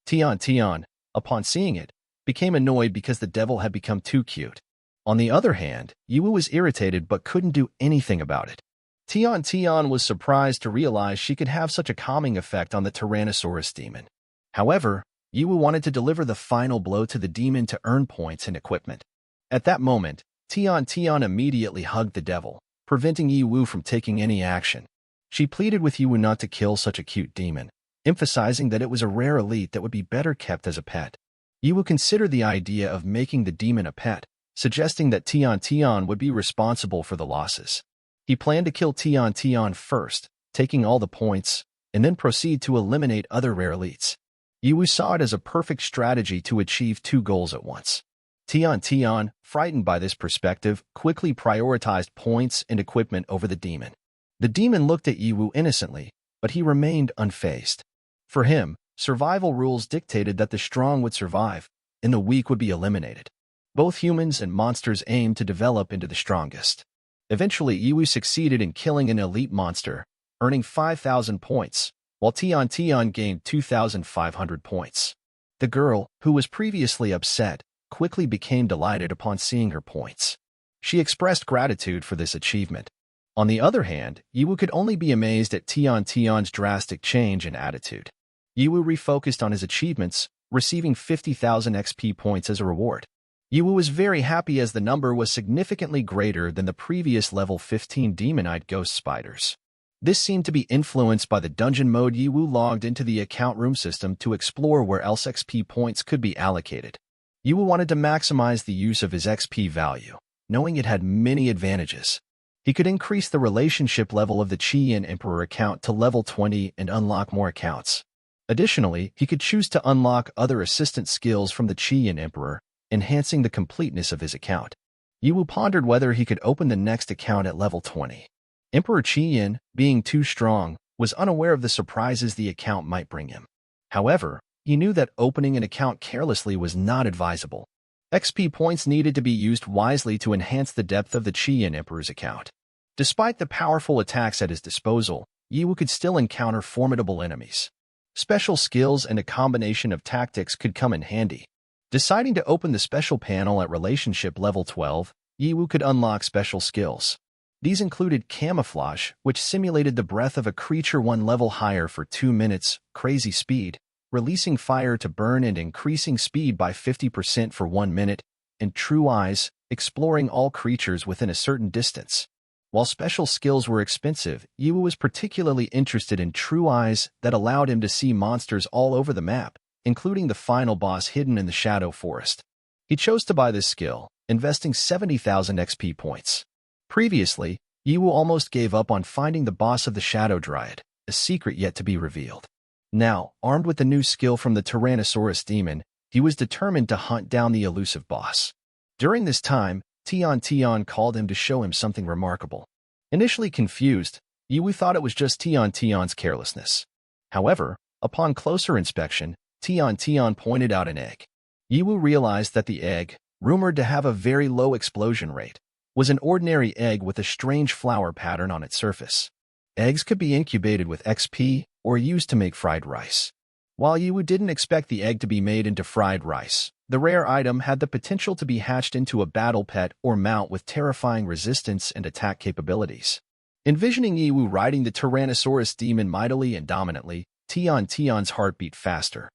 Tian, upon seeing it, became annoyed because the devil had become too cute. On the other hand, Yiwu was irritated but couldn't do anything about it. Tian was surprised to realize she could have such a calming effect on the Tyrannosaurus demon. However, Yiwu wanted to deliver the final blow to the demon to earn points and equipment. At that moment, Tian immediately hugged the devil, preventing Yiwu from taking any action. She pleaded with Yiwu not to kill such a cute demon, emphasizing that it was a rare elite that would be better kept as a pet. Yiwu considered the idea of making the demon a pet, suggesting that Tian would be responsible for the losses. He planned to kill Tian first, taking all the points, and then proceed to eliminate other rare elites. Yiwu saw it as a perfect strategy to achieve two goals at once. Tian, frightened by this perspective, quickly prioritized points and equipment over the demon. The demon looked at Yiwu innocently, but he remained unfazed. For him, survival rules dictated that the strong would survive, and the weak would be eliminated. Both humans and monsters aimed to develop into the strongest. Eventually, Yiwu succeeded in killing an elite monster, earning 5,000 points, while Tian gained 2,500 points. The girl, who was previously upset, quickly became delighted upon seeing her points. She expressed gratitude for this achievement. On the other hand, Yiwu could only be amazed at Tian's drastic change in attitude. Yiwu refocused on his achievements, receiving 50,000 XP points as a reward. Yiwu was very happy as the number was significantly greater than the previous level 15 demonite ghost spiders. This seemed to be influenced by the dungeon mode. Yiwu logged into the account room system to explore where else XP points could be allocated. Yiwu wanted to maximize the use of his XP value, knowing it had many advantages. He could increase the relationship level of the Qian Emperor account to level 20 and unlock more accounts. Additionally, he could choose to unlock other assistant skills from the Qian Emperor, enhancing the completeness of his account. Yiwu pondered whether he could open the next account at level 20. Emperor Qian, being too strong, was unaware of the surprises the account might bring him. However, he knew that opening an account carelessly was not advisable. XP points needed to be used wisely to enhance the depth of the Qian Emperor's account. Despite the powerful attacks at his disposal, Yiwu could still encounter formidable enemies. Special skills and a combination of tactics could come in handy. Deciding to open the special panel at relationship level 12, Yiwu could unlock special skills. These included camouflage, which simulated the breath of a creature one level higher for 2 minutes, crazy speed, releasing fire to burn and increasing speed by 50% for 1 minute, and true eyes, exploring all creatures within a certain distance. While special skills were expensive, Yiwu was particularly interested in true eyes that allowed him to see monsters all over the map, including the final boss hidden in the Shadow Forest. He chose to buy this skill, investing 70,000 XP points. Previously, Yiwu almost gave up on finding the boss of the Shadow Dryad, a secret yet to be revealed. Now, armed with the new skill from the Tyrannosaurus demon, he was determined to hunt down the elusive boss. During this time, Tian called him to show him something remarkable. Initially confused, Yiwu thought it was just Tian's carelessness. However, upon closer inspection, Tian pointed out an egg. Yiwu realized that the egg, rumored to have a very low explosion rate, was an ordinary egg with a strange flower pattern on its surface. Eggs could be incubated with XP or used to make fried rice. While Yiwu didn't expect the egg to be made into fried rice, the rare item had the potential to be hatched into a battle pet or mount with terrifying resistance and attack capabilities. Envisioning Yiwu riding the Tyrannosaurus demon mightily and dominantly, Tian's heart beat faster.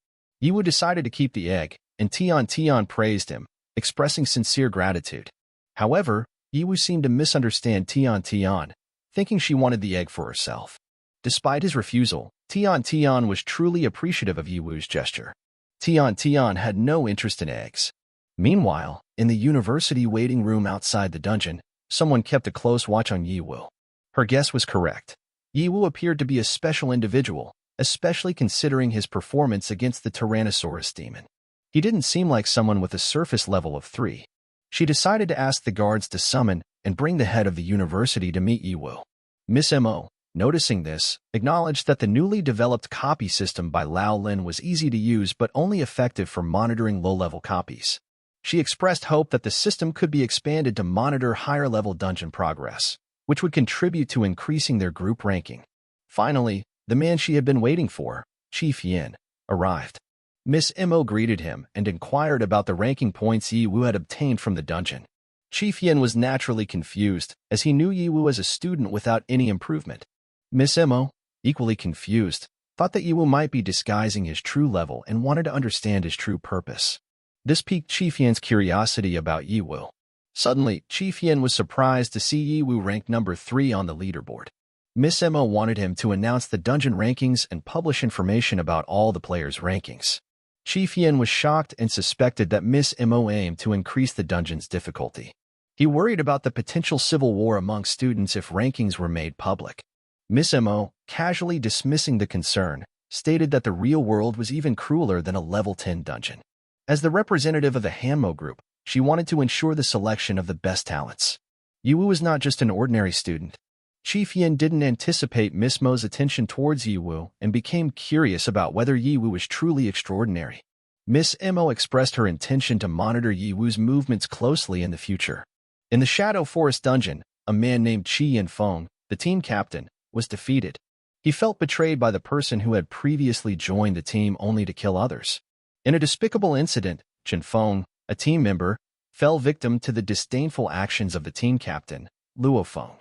Yiwu decided to keep the egg, and Tian praised him, expressing sincere gratitude. However, Yiwu seemed to misunderstand Tian, thinking she wanted the egg for herself. Despite his refusal, Tian was truly appreciative of Yiwu's gesture. Tian had no interest in eggs. Meanwhile, in the university waiting room outside the dungeon, someone kept a close watch on Yiwu. Her guess was correct. Yiwu appeared to be a special individual, especially considering his performance against the Tyrannosaurus demon. He didn't seem like someone with a surface level of 3. She decided to ask the guards to summon and bring the head of the university to meet Yiwu. Miss Mo, noticing this, acknowledged that the newly developed copy system by Lao Lin was easy to use but only effective for monitoring low-level copies. She expressed hope that the system could be expanded to monitor higher-level dungeon progress, which would contribute to increasing their group ranking. Finally, the man she had been waiting for, Chief Yin, arrived. Miss Mo greeted him and inquired about the ranking points Ye Wu had obtained from the dungeon. Chief Yin was naturally confused, as he knew Ye Wu as a student without any improvement. Miss Mo, equally confused, thought that Ye Wu might be disguising his true level and wanted to understand his true purpose. This piqued Chief Yin's curiosity about Ye Wu. Suddenly, Chief Yin was surprised to see Ye Wu ranked number 3 on the leaderboard. Miss Mo wanted him to announce the dungeon rankings and publish information about all the players' rankings. Chief Yin was shocked and suspected that Miss Mo aimed to increase the dungeon's difficulty. He worried about the potential civil war among students if rankings were made public. Miss Mo, casually dismissing the concern, stated that the real world was even crueler than a level 10 dungeon. As the representative of the Hanmo group, she wanted to ensure the selection of the best talents. Ye Wu was not just an ordinary student. Chief Yin didn't anticipate Miss Mo's attention towards Ye Wu and became curious about whether Ye Wu was truly extraordinary. Miss Mo expressed her intention to monitor Ye Wu's movements closely in the future. In the Shadow Forest dungeon, a man named Qi Yinfeng, the team captain, was defeated. He felt betrayed by the person who had previously joined the team only to kill others. In a despicable incident, Qinfeng, a team member, fell victim to the disdainful actions of the team captain, Luofeng.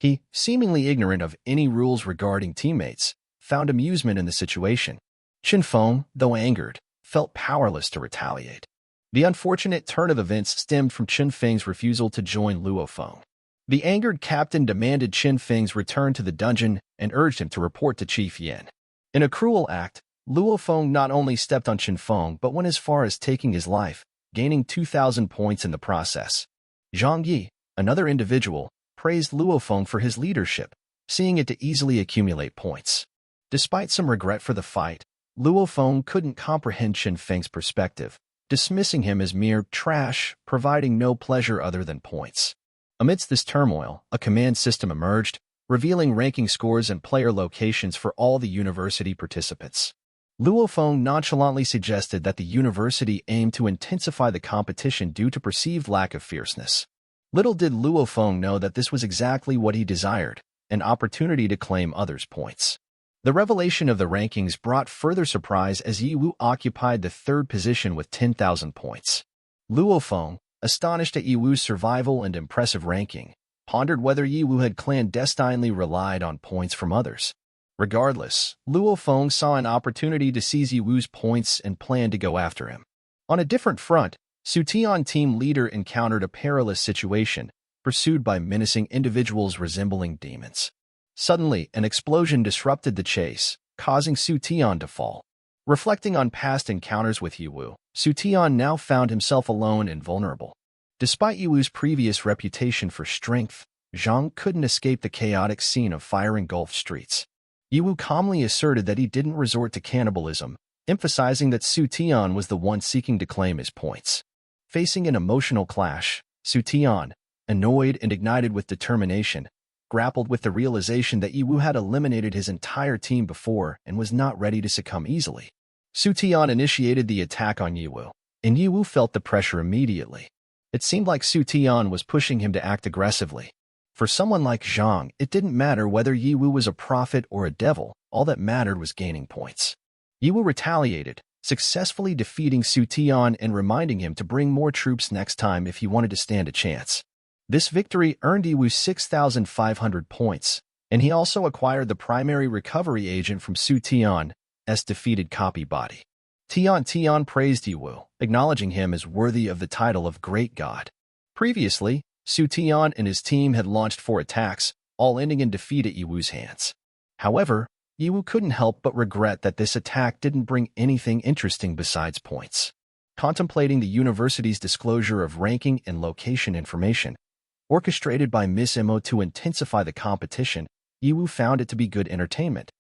He, seemingly ignorant of any rules regarding teammates, found amusement in the situation. Qinfeng, though angered, felt powerless to retaliate. The unfortunate turn of events stemmed from Qinfeng's refusal to join Luofeng. The angered captain demanded Qinfeng's return to the dungeon and urged him to report to Chief Yin. In a cruel act, Luofeng not only stepped on Qinfeng but went as far as taking his life, gaining 2,000 points in the process. Zhang Yi, another individual, praised Luofeng for his leadership, seeing it to easily accumulate points. Despite some regret for the fight, Luofeng couldn't comprehend Qinfeng's perspective, dismissing him as mere trash, providing no pleasure other than points. Amidst this turmoil, a command system emerged, revealing ranking scores and player locations for all the university participants. Luofeng nonchalantly suggested that the university aimed to intensify the competition due to perceived lack of fierceness. Little did Luofeng know that this was exactly what he desired, an opportunity to claim others' points. The revelation of the rankings brought further surprise as Ye Wu occupied the 3rd position with 10,000 points. Luofeng, astonished at Ye Wu's survival and impressive ranking, pondered whether Ye Wu had clandestinely relied on points from others. Regardless, Luofeng saw an opportunity to seize Ye Wu's points and planned to go after him. On a different front, Sutian team leader encountered a perilous situation, pursued by menacing individuals resembling demons. Suddenly, an explosion disrupted the chase, causing Sutian to fall. Reflecting on past encounters with Ye Wu, Sutian now found himself alone and vulnerable. Despite Ye Wu's previous reputation for strength, Zhang couldn't escape the chaotic scene of fire-engulfed streets. Ye Wu calmly asserted that he didn't resort to cannibalism, emphasizing that Sutian was the one seeking to claim his points. Facing an emotional clash, Sutian, annoyed and ignited with determination, grappled with the realization that Ye Wu had eliminated his entire team before and was not ready to succumb easily. Sutian initiated the attack on Ye Wu, and Ye Wu felt the pressure immediately. It seemed like Sutian was pushing him to act aggressively. For someone like Zhang, it didn't matter whether Ye Wu was a prophet or a devil, all that mattered was gaining points. Ye Wu retaliated, successfully defeating Sutian and reminding him to bring more troops next time if he wanted to stand a chance. This victory earned Ye Wu 6,500 points, and he also acquired the primary recovery agent from Sutian's defeated copy body. Tian praised Ye Wu, acknowledging him as worthy of the title of Great God. Previously, Sutian and his team had launched 4 attacks, all ending in defeat at Ye Wu's hands. However, Ye Wu couldn't help but regret that this attack didn't bring anything interesting besides points. Contemplating the university's disclosure of ranking and location information, orchestrated by Miss Mo to intensify the competition, Ye Wu found it to be good entertainment.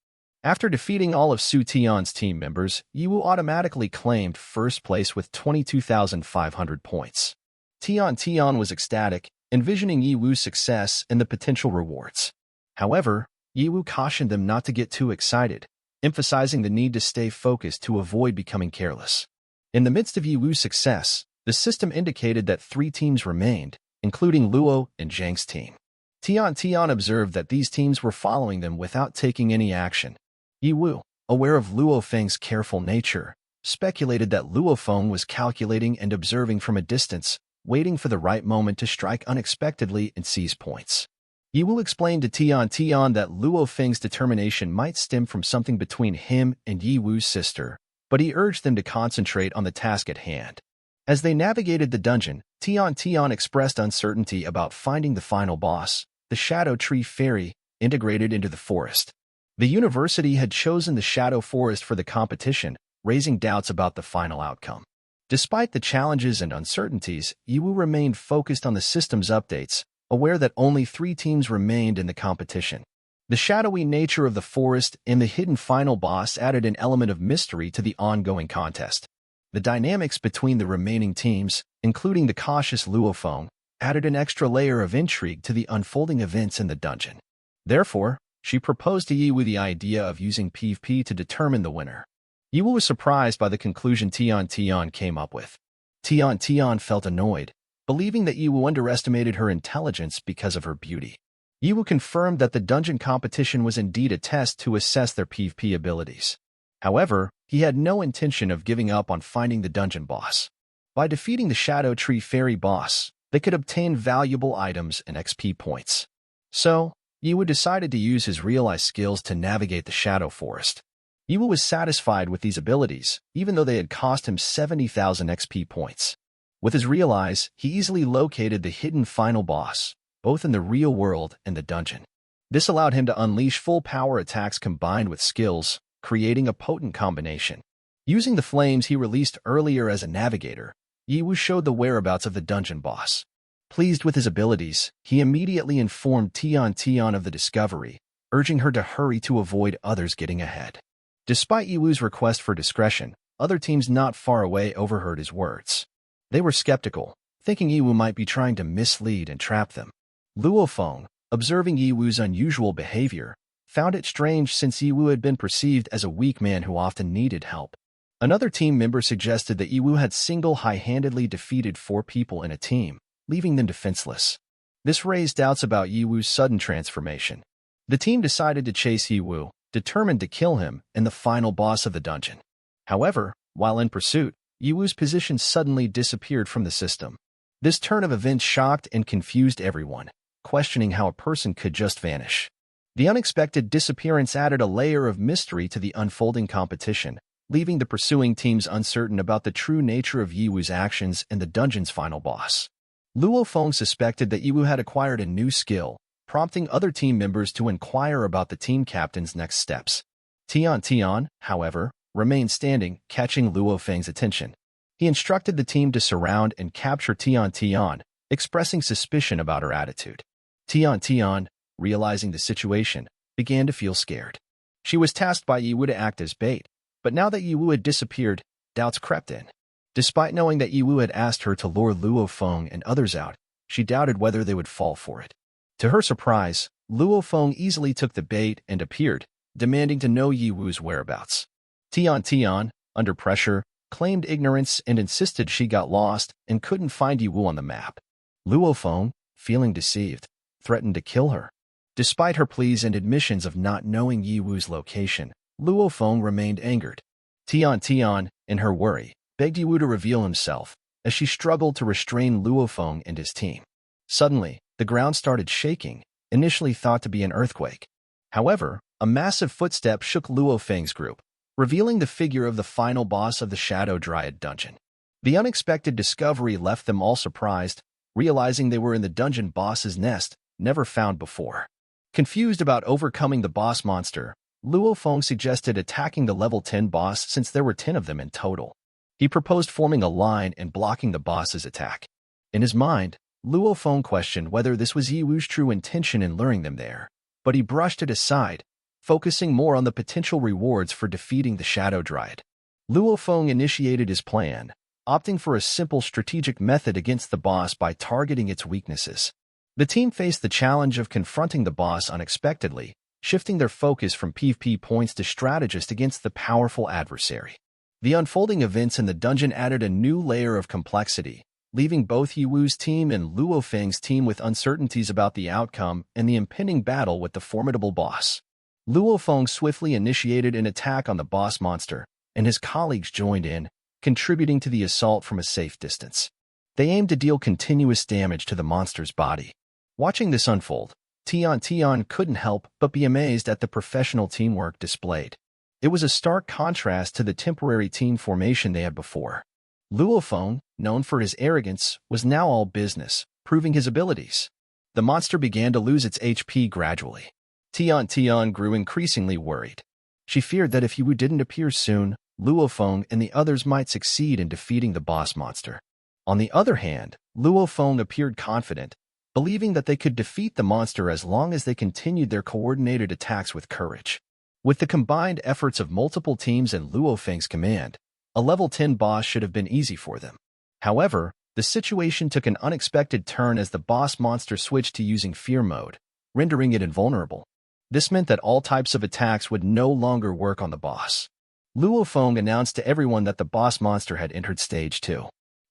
After defeating all of Sutian's team members, Ye Wu automatically claimed first place with 22,500 points. Tian was ecstatic, envisioning Ye Wu's success and the potential rewards. However, Ye Wu cautioned them not to get too excited, emphasizing the need to stay focused to avoid becoming careless. In the midst of Ye Wu's success, the system indicated that 3 teams remained, including Luo and Zhang's team. Tian observed that these teams were following them without taking any action. Ye Wu, aware of Luo Feng's careful nature, speculated that Luo Feng was calculating and observing from a distance, waiting for the right moment to strike unexpectedly and seize points. Ye Wu explained to Tian that Luo Feng's determination might stem from something between him and Ye Wu's sister, but he urged them to concentrate on the task at hand. As they navigated the dungeon, Tian expressed uncertainty about finding the final boss, the Shadow Tree Fairy, integrated into the forest. The university had chosen the Shadow Forest for the competition, raising doubts about the final outcome. Despite the challenges and uncertainties, Ye Wu remained focused on the system's updates, aware that only 3 teams remained in the competition. The shadowy nature of the forest and the hidden final boss added an element of mystery to the ongoing contest. The dynamics between the remaining teams, including the cautious Luo Feng, added an extra layer of intrigue to the unfolding events in the dungeon. Therefore, she proposed to Ye Wu the idea of using PvP to determine the winner. Ye Wu was surprised by the conclusion Tian came up with. Tian felt annoyed, believing that Ye Wu underestimated her intelligence because of her beauty. Ye Wu confirmed that the dungeon competition was indeed a test to assess their PvP abilities. However, he had no intention of giving up on finding the dungeon boss. By defeating the Shadow Tree Fairy boss, they could obtain valuable items and XP points. So, Ye Wu decided to use his realized skills to navigate the Shadow Forest. Ye Wu was satisfied with these abilities, even though they had cost him 70,000 XP points. With his real eyes, he easily located the hidden final boss, both in the real world and the dungeon. This allowed him to unleash full power attacks combined with skills, creating a potent combination. Using the flames he released earlier as a navigator, Ye Wu showed the whereabouts of the dungeon boss. Pleased with his abilities, he immediately informed Tian of the discovery, urging her to hurry to avoid others getting ahead. Despite Ye Wu's request for discretion, other teams not far away overheard his words. They were skeptical, thinking Ye Wu might be trying to mislead and trap them. Luo Feng, observing Ye Wu's unusual behavior, found it strange since Ye Wu had been perceived as a weak man who often needed help. Another team member suggested that Ye Wu had high-handedly defeated 4 people in a team, leaving them defenseless. This raised doubts about Ye Wu's sudden transformation. The team decided to chase Ye Wu, determined to kill him and the final boss of the dungeon. However, while in pursuit, Ye Wu's position suddenly disappeared from the system. This turn of events shocked and confused everyone, questioning how a person could just vanish. The unexpected disappearance added a layer of mystery to the unfolding competition, leaving the pursuing teams uncertain about the true nature of Ye Wu's actions and the dungeon's final boss. Luo Feng suspected that Ye Wu had acquired a new skill, prompting other team members to inquire about the team captain's next steps. Tian, however, remained standing, catching Luo Feng's attention. He instructed the team to surround and capture Tian, expressing suspicion about her attitude. Tian, realizing the situation, began to feel scared. She was tasked by Ye Wu to act as bait, but now that Ye Wu had disappeared, doubts crept in. Despite knowing that Ye Wu had asked her to lure Luo Feng and others out, she doubted whether they would fall for it. To her surprise, Luo Feng easily took the bait and appeared, demanding to know Ye Wu's whereabouts. Tian, under pressure, claimed ignorance and insisted she got lost and couldn't find Ye Wu on the map. Luo Feng, feeling deceived, threatened to kill her. Despite her pleas and admissions of not knowing Ye Wu's location, Luo Feng remained angered. Tian, in her worry, begged Ye Wu to reveal himself, as she struggled to restrain Luo Feng and his team. Suddenly, the ground started shaking, initially thought to be an earthquake. However, a massive footstep shook Luo Feng's group, revealing the figure of the final boss of the Shadow Dryad dungeon. The unexpected discovery left them all surprised, realizing they were in the dungeon boss's nest, never found before. Confused about overcoming the boss monster, Luo Feng suggested attacking the level 10 boss since there were 10 of them in total. He proposed forming a line and blocking the boss's attack. In his mind, Luo Feng questioned whether this was Ye Wu's true intention in luring them there, but he brushed it aside, focusing more on the potential rewards for defeating the Shadow Dryad. Luo Feng initiated his plan, opting for a simple strategic method against the boss by targeting its weaknesses. The team faced the challenge of confronting the boss unexpectedly, shifting their focus from PvP points to strategist against the powerful adversary. The unfolding events in the dungeon added a new layer of complexity, leaving both Ye Wu's team and Luo Feng's team with uncertainties about the outcome and the impending battle with the formidable boss. Luo Feng swiftly initiated an attack on the boss monster, and his colleagues joined in, contributing to the assault from a safe distance. They aimed to deal continuous damage to the monster's body. Watching this unfold, Tian couldn't help but be amazed at the professional teamwork displayed. It was a stark contrast to the temporary team formation they had before. Luo Feng, known for his arrogance, was now all business, proving his abilities. The monster began to lose its HP gradually. Tian grew increasingly worried. She feared that if Yiwu didn't appear soon, Luo Feng and the others might succeed in defeating the boss monster. On the other hand, Luo Feng appeared confident, believing that they could defeat the monster as long as they continued their coordinated attacks with courage. With the combined efforts of multiple teams and Luo Feng's command, a level 10 boss should have been easy for them. However, the situation took an unexpected turn as the boss monster switched to using fear mode, rendering it invulnerable. This meant that all types of attacks would no longer work on the boss. Luo Feng announced to everyone that the boss monster had entered Stage 2.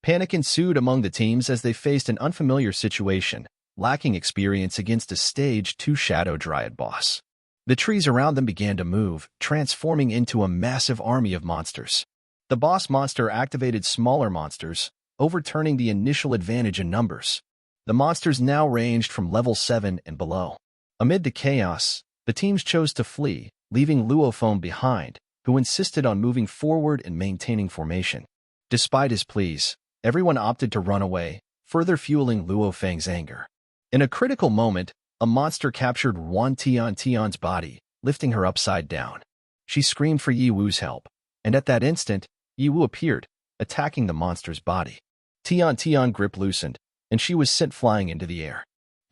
Panic ensued among the teams as they faced an unfamiliar situation, lacking experience against a Stage 2 Shadow Dryad boss. The trees around them began to move, transforming into a massive army of monsters. The boss monster activated smaller monsters, overturning the initial advantage in numbers. The monsters now ranged from level 7 and below. Amid the chaos, the teams chose to flee, leaving Luo Feng behind, who insisted on moving forward and maintaining formation. Despite his pleas, everyone opted to run away, further fueling Luo Feng's anger. In a critical moment, a monster captured Tian's body, lifting her upside down. She screamed for Yiwu's help, and at that instant, Yiwu appeared, attacking the monster's body. Tian grip loosened, and she was sent flying into the air.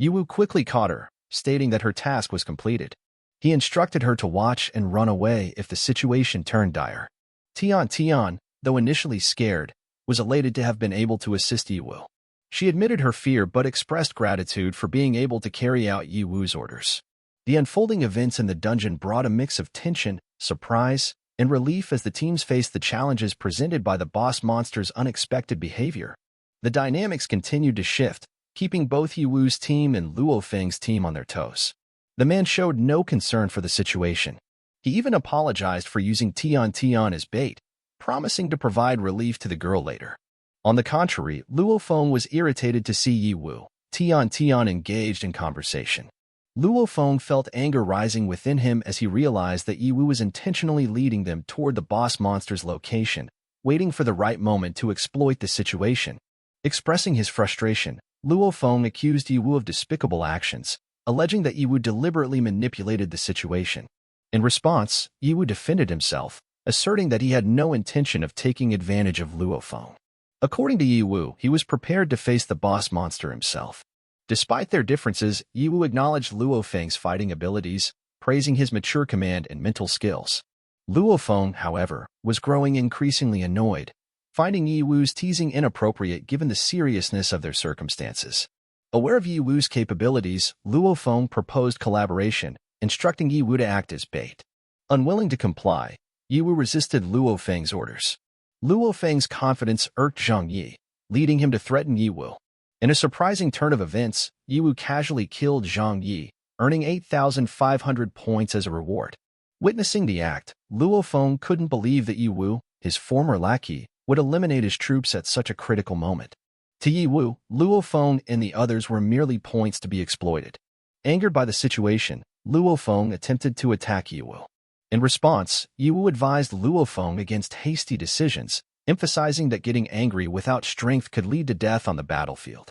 Yiwu quickly caught her, stating that her task was completed. He instructed her to watch and run away if the situation turned dire. Tian, though initially scared, was elated to have been able to assist Yiwu. She admitted her fear but expressed gratitude for being able to carry out Yiwu's orders. The unfolding events in the dungeon brought a mix of tension, surprise, and relief as the teams faced the challenges presented by the boss monster's unexpected behavior. The dynamics continued to shift, keeping both Yiwu's team and Luo Feng's team on their toes. The man showed no concern for the situation. He even apologized for using Tian as bait, promising to provide relief to the girl later. On the contrary, Luo Feng was irritated to see Yiwu, Tian engaged in conversation. Luo Feng felt anger rising within him as he realized that Yiwu was intentionally leading them toward the boss monster's location, waiting for the right moment to exploit the situation. Expressing his frustration, Luo Feng accused Yiwu of despicable actions, alleging that Yiwu deliberately manipulated the situation. In response, Yiwu defended himself, asserting that he had no intention of taking advantage of Luo Feng. According to Yiwu, he was prepared to face the boss monster himself. Despite their differences, Yiwu acknowledged Luo Feng's fighting abilities, praising his mature command and mental skills. Luo Feng, however, was growing increasingly annoyed, finding Yiwu's teasing inappropriate given the seriousness of their circumstances. Aware of Yiwu's capabilities, Luo Feng proposed collaboration, instructing Yiwu to act as bait. Unwilling to comply, Yiwu resisted Luo Feng's orders. Luo Feng's confidence irked Zhang Yi, leading him to threaten Yiwu. In a surprising turn of events, Yiwu casually killed Zhang Yi, earning 8,500 points as a reward. Witnessing the act, Luo Feng couldn't believe that Yiwu, his former lackey, would eliminate his troops at such a critical moment. To Yiwu, Luo Feng and the others were merely points to be exploited. Angered by the situation, Luo Feng attempted to attack Yiwu. In response, Yiwu advised Luo Feng against hasty decisions, emphasizing that getting angry without strength could lead to death on the battlefield.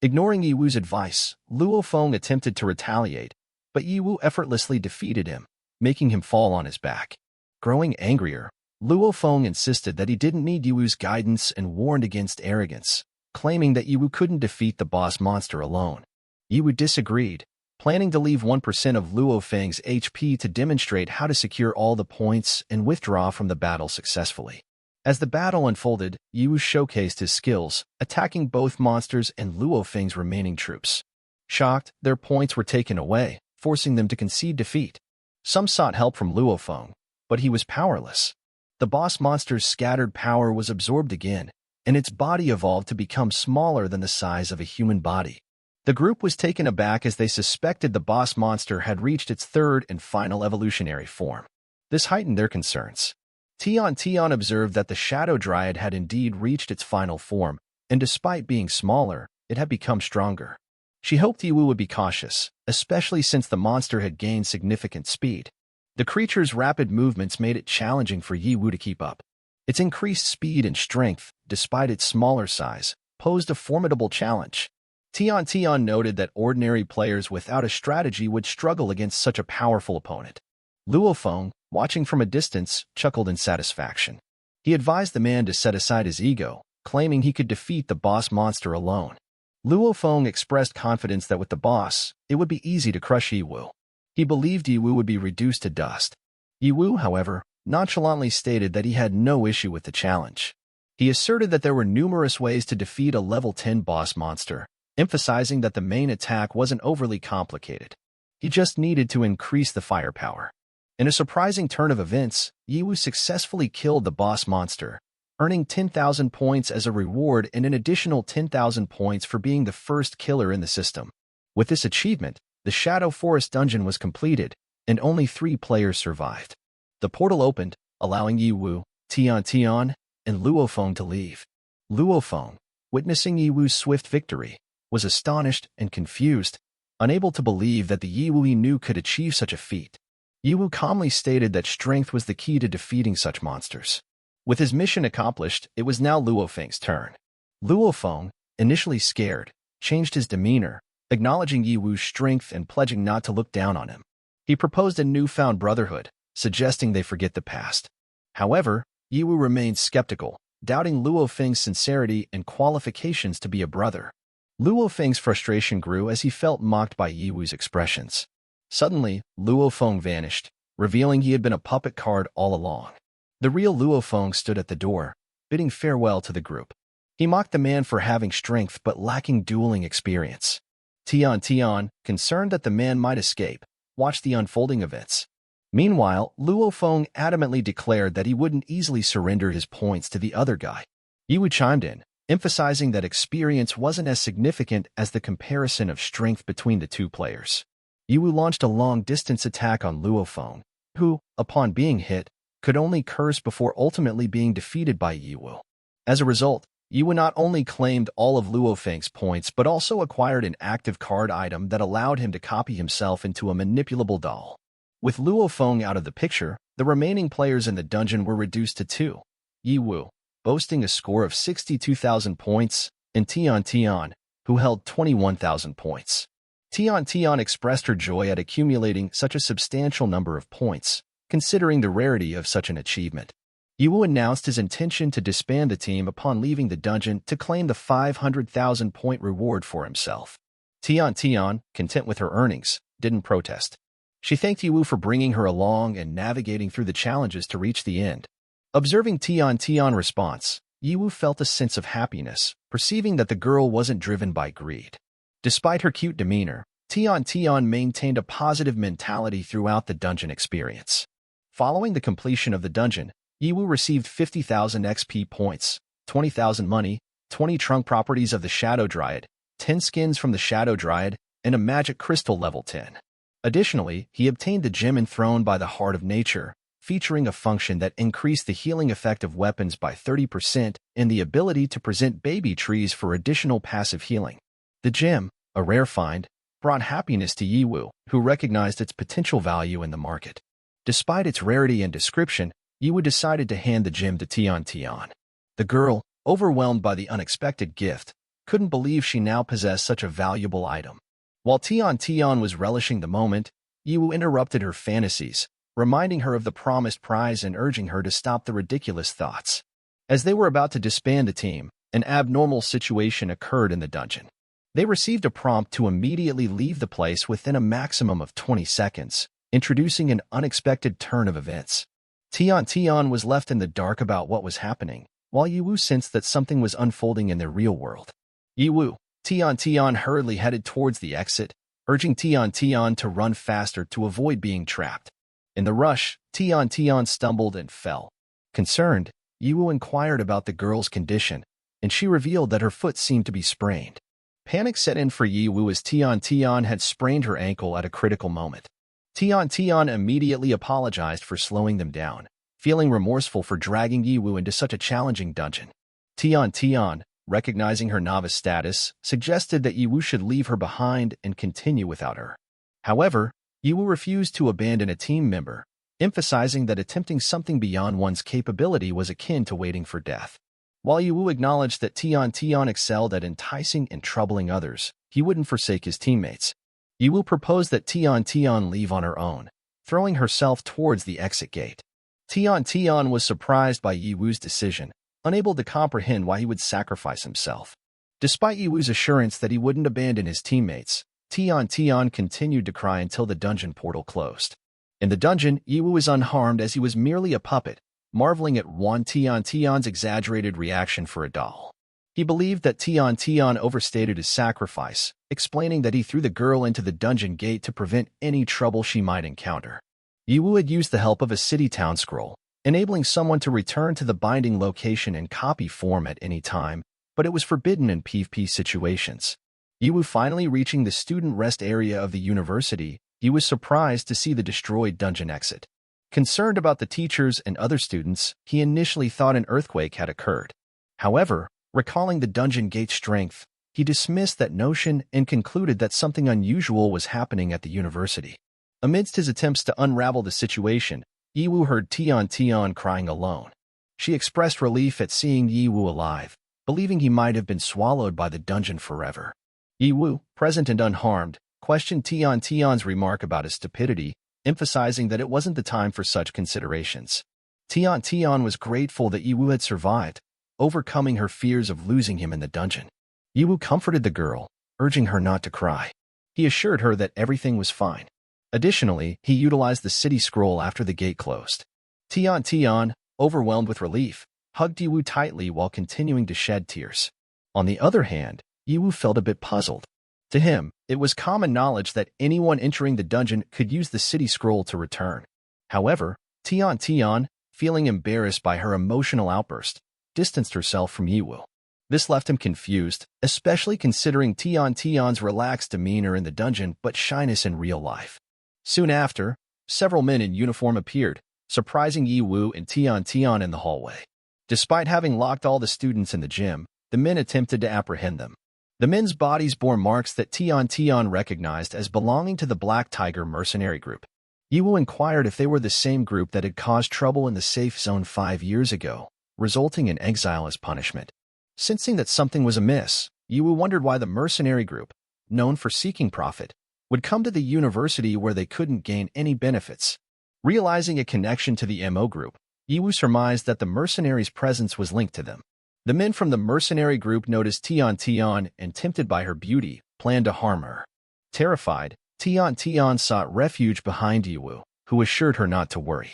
Ignoring Yiwu's advice, Luo Feng attempted to retaliate, but Yiwu effortlessly defeated him, making him fall on his back. Growing angrier, Luo Feng insisted that he didn't need Yiwu's guidance and warned against arrogance, claiming that Yiwu couldn't defeat the boss monster alone. Yiwu disagreed, planning to leave 1% of Luo Feng's HP to demonstrate how to secure all the points and withdraw from the battle successfully. As the battle unfolded, Yiwu showcased his skills, attacking both monsters and Luo Feng's remaining troops. Shocked, their points were taken away, forcing them to concede defeat. Some sought help from Luo Feng, but he was powerless. The boss monster's scattered power was absorbed again, and its body evolved to become smaller than the size of a human body. The group was taken aback as they suspected the boss monster had reached its third and final evolutionary form. This heightened their concerns. Tian observed that the Shadow Dryad had indeed reached its final form, and despite being smaller, it had become stronger. She hoped Ye Wu would be cautious, especially since the monster had gained significant speed. The creature's rapid movements made it challenging for Ye Wu to keep up. Its increased speed and strength, despite its smaller size, posed a formidable challenge. Tian noted that ordinary players without a strategy would struggle against such a powerful opponent. Luo Feng, watching from a distance, chuckled in satisfaction. He advised the man to set aside his ego, claiming he could defeat the boss monster alone. Luo Feng expressed confidence that with the boss, it would be easy to crush Ye Wu. He believed Ye Wu would be reduced to dust. Ye Wu, however, nonchalantly stated that he had no issue with the challenge. He asserted that there were numerous ways to defeat a level 10 boss monster, emphasizing that the main attack wasn't overly complicated. He just needed to increase the firepower. In a surprising turn of events, Ye Wu successfully killed the boss monster, earning 10,000 points as a reward and an additional 10,000 points for being the first killer in the system. With this achievement, the Shadow Forest dungeon was completed, and only 3 players survived. The portal opened, allowing Ye Wu, Tian, and Luo Feng to leave. Luo Feng, witnessing Ye Wu's swift victory, was astonished and confused, unable to believe that the Ye Wu he knew could achieve such a feat. Ye Wu calmly stated that strength was the key to defeating such monsters. With his mission accomplished, it was now Luo Feng's turn. Luo Feng, initially scared, changed his demeanor, acknowledging Ye Wu's strength and pledging not to look down on him. He proposed a newfound brotherhood, suggesting they forget the past. However, Ye Wu remained skeptical, doubting Luo Feng's sincerity and qualifications to be a brother. Luo Feng's frustration grew as he felt mocked by Ye Wu's expressions. Suddenly, Luo Feng vanished, revealing he had been a puppet card all along. The real Luo Feng stood at the door, bidding farewell to the group. He mocked the man for having strength but lacking dueling experience. Tian, concerned that the man might escape, watched the unfolding events. Meanwhile, Luo Feng adamantly declared that he wouldn't easily surrender his points to the other guy. Ye Wu chimed in, emphasizing that experience wasn't as significant as the comparison of strength between the 2 players. Ye Wu launched a long-distance attack on Luo Feng, who, upon being hit, could only curse before ultimately being defeated by Ye Wu. As a result, Ye Wu not only claimed all of Luo Feng's points but also acquired an active card item that allowed him to copy himself into a manipulable doll. With Luo Feng out of the picture, the remaining players in the dungeon were reduced to 2. Ye Wu, boasting a score of 62,000 points, and Tian, who held 21,000 points. Tian expressed her joy at accumulating such a substantial number of points, considering the rarity of such an achievement. Ye Wu announced his intention to disband the team upon leaving the dungeon to claim the 500,000 point reward for himself. Tian, content with her earnings, didn't protest. She thanked Ye Wu for bringing her along and navigating through the challenges to reach the end. Observing Tian's response, Ye Wu felt a sense of happiness, perceiving that the girl wasn't driven by greed. Despite her cute demeanor, Tian maintained a positive mentality throughout the dungeon experience. Following the completion of the dungeon, Ye Wu received 50,000 XP points, 20,000 money, 20 trunk properties of the Shadow Dryad, 10 skins from the Shadow Dryad, and a magic crystal level 10. Additionally, he obtained the gem enthroned by the Heart of Nature, featuring a function that increased the healing effect of weapons by 30% and the ability to present baby trees for additional passive healing. The gem, a rare find, brought happiness to Ye Wu, who recognized its potential value in the market. Despite its rarity and description, Ye Wu decided to hand the gem to Tian. The girl, overwhelmed by the unexpected gift, couldn't believe she now possessed such a valuable item. While Tian was relishing the moment, Ye Wu interrupted her fantasies, reminding her of the promised prize and urging her to stop the ridiculous thoughts. As they were about to disband the team, an abnormal situation occurred in the dungeon. They received a prompt to immediately leave the place within a maximum of 20 seconds, introducing an unexpected turn of events. Tian was left in the dark about what was happening, while Ye Wu sensed that something was unfolding in their real world. Ye Wu, Tian hurriedly headed towards the exit, urging Tian to run faster to avoid being trapped. In the rush, Tian stumbled and fell. Concerned, Ye Wu inquired about the girl's condition, and she revealed that her foot seemed to be sprained. Panic set in for Ye Wu as Tian had sprained her ankle at a critical moment. Tian immediately apologized for slowing them down, feeling remorseful for dragging Ye into such a challenging dungeon. Tian, recognizing her novice status, suggested that Ye should leave her behind and continue without her. However, Ye refused to abandon a team member, emphasizing that attempting something beyond one's capability was akin to waiting for death. While Ye acknowledged that Tian excelled at enticing and troubling others, he wouldn't forsake his teammates. Ye proposed that Tian leave on her own, throwing herself towards the exit gate. Tian was surprised by Ye's decision, unable to comprehend why he would sacrifice himself. Despite Ye's assurance that he wouldn't abandon his teammates, Tian continued to cry until the dungeon portal closed. In the dungeon, Ye was unharmed as he was merely a puppet, marveling at Tian's exaggerated reaction for a doll. He believed that Tian overstated his sacrifice, explaining that he threw the girl into the dungeon gate to prevent any trouble she might encounter. Ye had used the help of a city town scroll, enabling someone to return to the binding location in copy form at any time, but it was forbidden in PvP situations. Ye finally reaching the student rest area of the university, he was surprised to see the destroyed dungeon exit. Concerned about the teachers and other students, he initially thought an earthquake had occurred. However, recalling the dungeon gate's strength, he dismissed that notion and concluded that something unusual was happening at the university. Amidst his attempts to unravel the situation, Ye heard Tian crying alone. She expressed relief at seeing Ye alive, believing he might have been swallowed by the dungeon forever. Ye, present and unharmed, questioned Tian's remark about his stupidity, emphasizing that it wasn't the time for such considerations. Tian was grateful that Ye had survived, overcoming her fears of losing him in the dungeon. Ye comforted the girl, urging her not to cry. He assured her that everything was fine. Additionally, he utilized the city scroll after the gate closed. Tian, overwhelmed with relief, hugged Ye tightly while continuing to shed tears. On the other hand, Ye felt a bit puzzled. To him, it was common knowledge that anyone entering the dungeon could use the city scroll to return. However, Tian, feeling embarrassed by her emotional outburst, distanced herself from Ye. This left him confused, especially considering Tian's relaxed demeanor in the dungeon but shyness in real life. Soon after, several men in uniform appeared, surprising Ye and Tian in the hallway. Despite having locked all the students in the gym, the men attempted to apprehend them. The men's bodies bore marks that Tian recognized as belonging to the Black Tiger mercenary group. Ye inquired if they were the same group that had caused trouble in the safe zone 5 years ago, resulting in exile as punishment. Sensing that something was amiss, Ye wondered why the mercenary group, known for seeking profit, would come to the university where they couldn't gain any benefits. Realizing a connection to the MO group, Ye surmised that the mercenaries' presence was linked to them. The men from the mercenary group noticed Tian and, tempted by her beauty, planned to harm her. Terrified, Tian sought refuge behind Ye, who assured her not to worry.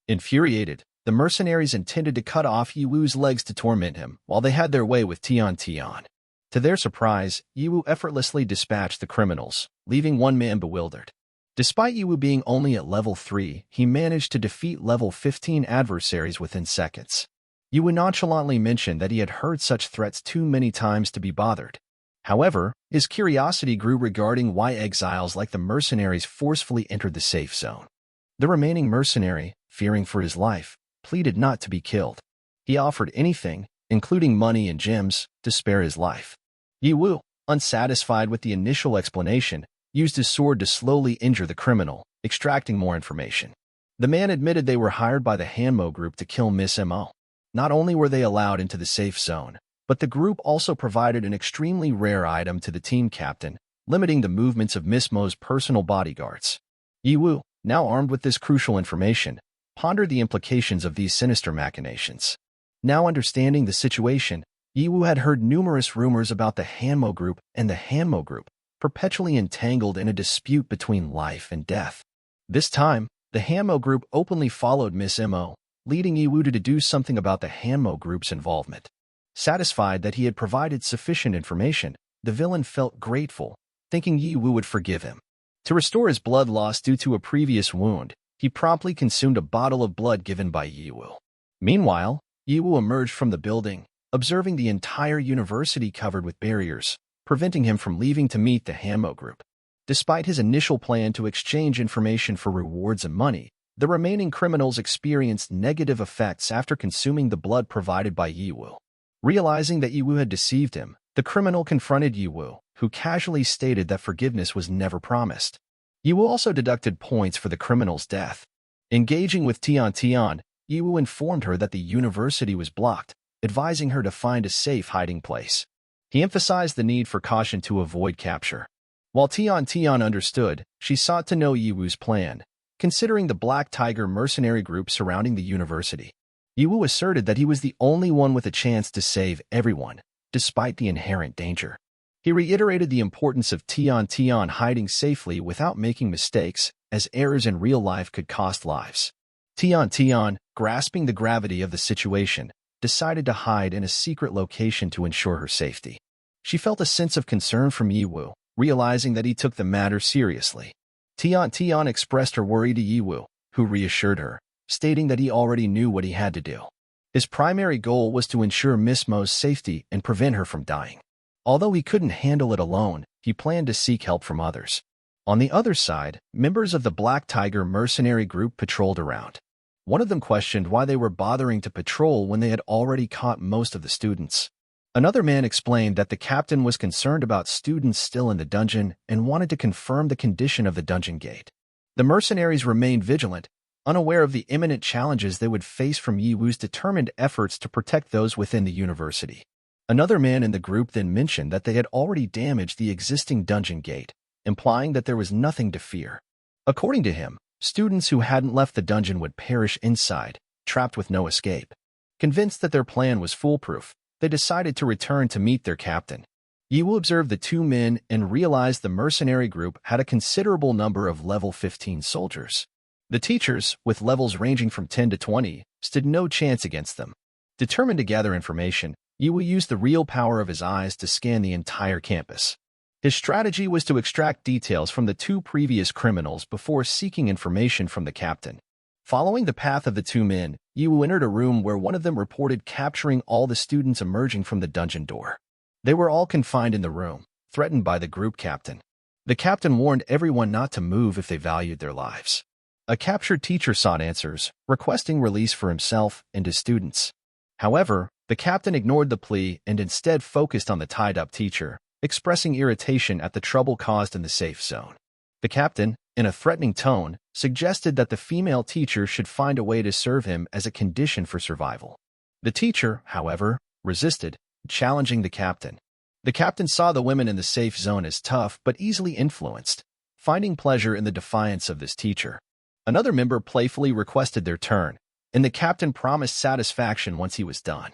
Infuriated, the mercenaries intended to cut off Ye's legs to torment him while they had their way with Tian. To their surprise, Ye effortlessly dispatched the criminals, leaving one man bewildered. Despite Ye being only at level 3, he managed to defeat level 15 adversaries within seconds. Ye nonchalantly mentioned that he had heard such threats too many times to be bothered. However, his curiosity grew regarding why exiles like the mercenaries forcefully entered the safe zone. The remaining mercenary, fearing for his life, pleaded not to be killed. He offered anything, including money and gems, to spare his life. Ye, unsatisfied with the initial explanation, used his sword to slowly injure the criminal, extracting more information. The man admitted they were hired by the Manhwa group to kill Miss Mo. Not only were they allowed into the safe zone, but the group also provided an extremely rare item to the team captain, limiting the movements of Miss Mo's personal bodyguards. Ye, now armed with this crucial information, pondered the implications of these sinister machinations. Now understanding the situation, Ye had heard numerous rumors about the Manhwa group and the Manhwa group, perpetually entangled in a dispute between life and death. This time, the Manhwa group openly followed Miss Mo, leading Ye to deduce something about the Manhwa group's involvement. Satisfied that he had provided sufficient information, the villain felt grateful, thinking Ye would forgive him. To restore his blood lost due to a previous wound, he promptly consumed a bottle of blood given by Ye. Meanwhile, Ye emerged from the building, observing the entire university covered with barriers, preventing him from leaving to meet the Manhwa group. Despite his initial plan to exchange information for rewards and money, The remaining criminals experienced negative effects after consuming the blood provided by Ye Hao. Realizing that Ye Hao had deceived him, the criminal confronted Ye Hao, who casually stated that forgiveness was never promised. Ye Hao also deducted points for the criminal's death. Engaging with Tian, Ye Hao informed her that the university was blocked, advising her to find a safe hiding place. He emphasized the need for caution to avoid capture. While Tian understood, she sought to know Ye Hao's plan, considering the Black Tiger mercenary group surrounding the university. Ye Hao asserted that he was the only one with a chance to save everyone, despite the inherent danger. He reiterated the importance of Tian hiding safely without making mistakes, as errors in real life could cost lives. Tian, grasping the gravity of the situation, decided to hide in a secret location to ensure her safety. She felt a sense of concern from Ye Hao, realizing that he took the matter seriously. Tian expressed her worry to Ye Hao, who reassured her, stating that he already knew what he had to do. His primary goal was to ensure Miss Mo's safety and prevent her from dying. Although he couldn't handle it alone, he planned to seek help from others. On the other side, members of the Black Tiger mercenary group patrolled around. One of them questioned why they were bothering to patrol when they had already caught most of the students. Another man explained that the captain was concerned about students still in the dungeon and wanted to confirm the condition of the dungeon gate. The mercenaries remained vigilant, unaware of the imminent challenges they would face from Ye Hao's determined efforts to protect those within the university. Another man in the group then mentioned that they had already damaged the existing dungeon gate, implying that there was nothing to fear. According to him, students who hadn't left the dungeon would perish inside, trapped with no escape. Convinced that their plan was foolproof, they decided to return to meet their captain. Ye Hao observed the two men and realized the mercenary group had a considerable number of level 15 soldiers. The teachers, with levels ranging from 10 to 20, stood no chance against them. Determined to gather information, Ye Hao used the real power of his eyes to scan the entire campus. His strategy was to extract details from the two previous criminals before seeking information from the captain. Following the path of the two men, Ye Hao entered a room where one of them reported capturing all the students emerging from the dungeon door. They were all confined in the room, threatened by the group captain. The captain warned everyone not to move if they valued their lives. A captured teacher sought answers, requesting release for himself and his students. However, the captain ignored the plea and instead focused on the tied-up teacher, expressing irritation at the trouble caused in the safe zone. The captain, in a threatening tone, suggested that the female teacher should find a way to serve him as a condition for survival. The teacher, however, resisted, challenging the captain. The captain saw the women in the safe zone as tough but easily influenced, finding pleasure in the defiance of this teacher. Another member playfully requested their turn, and the captain promised satisfaction once he was done.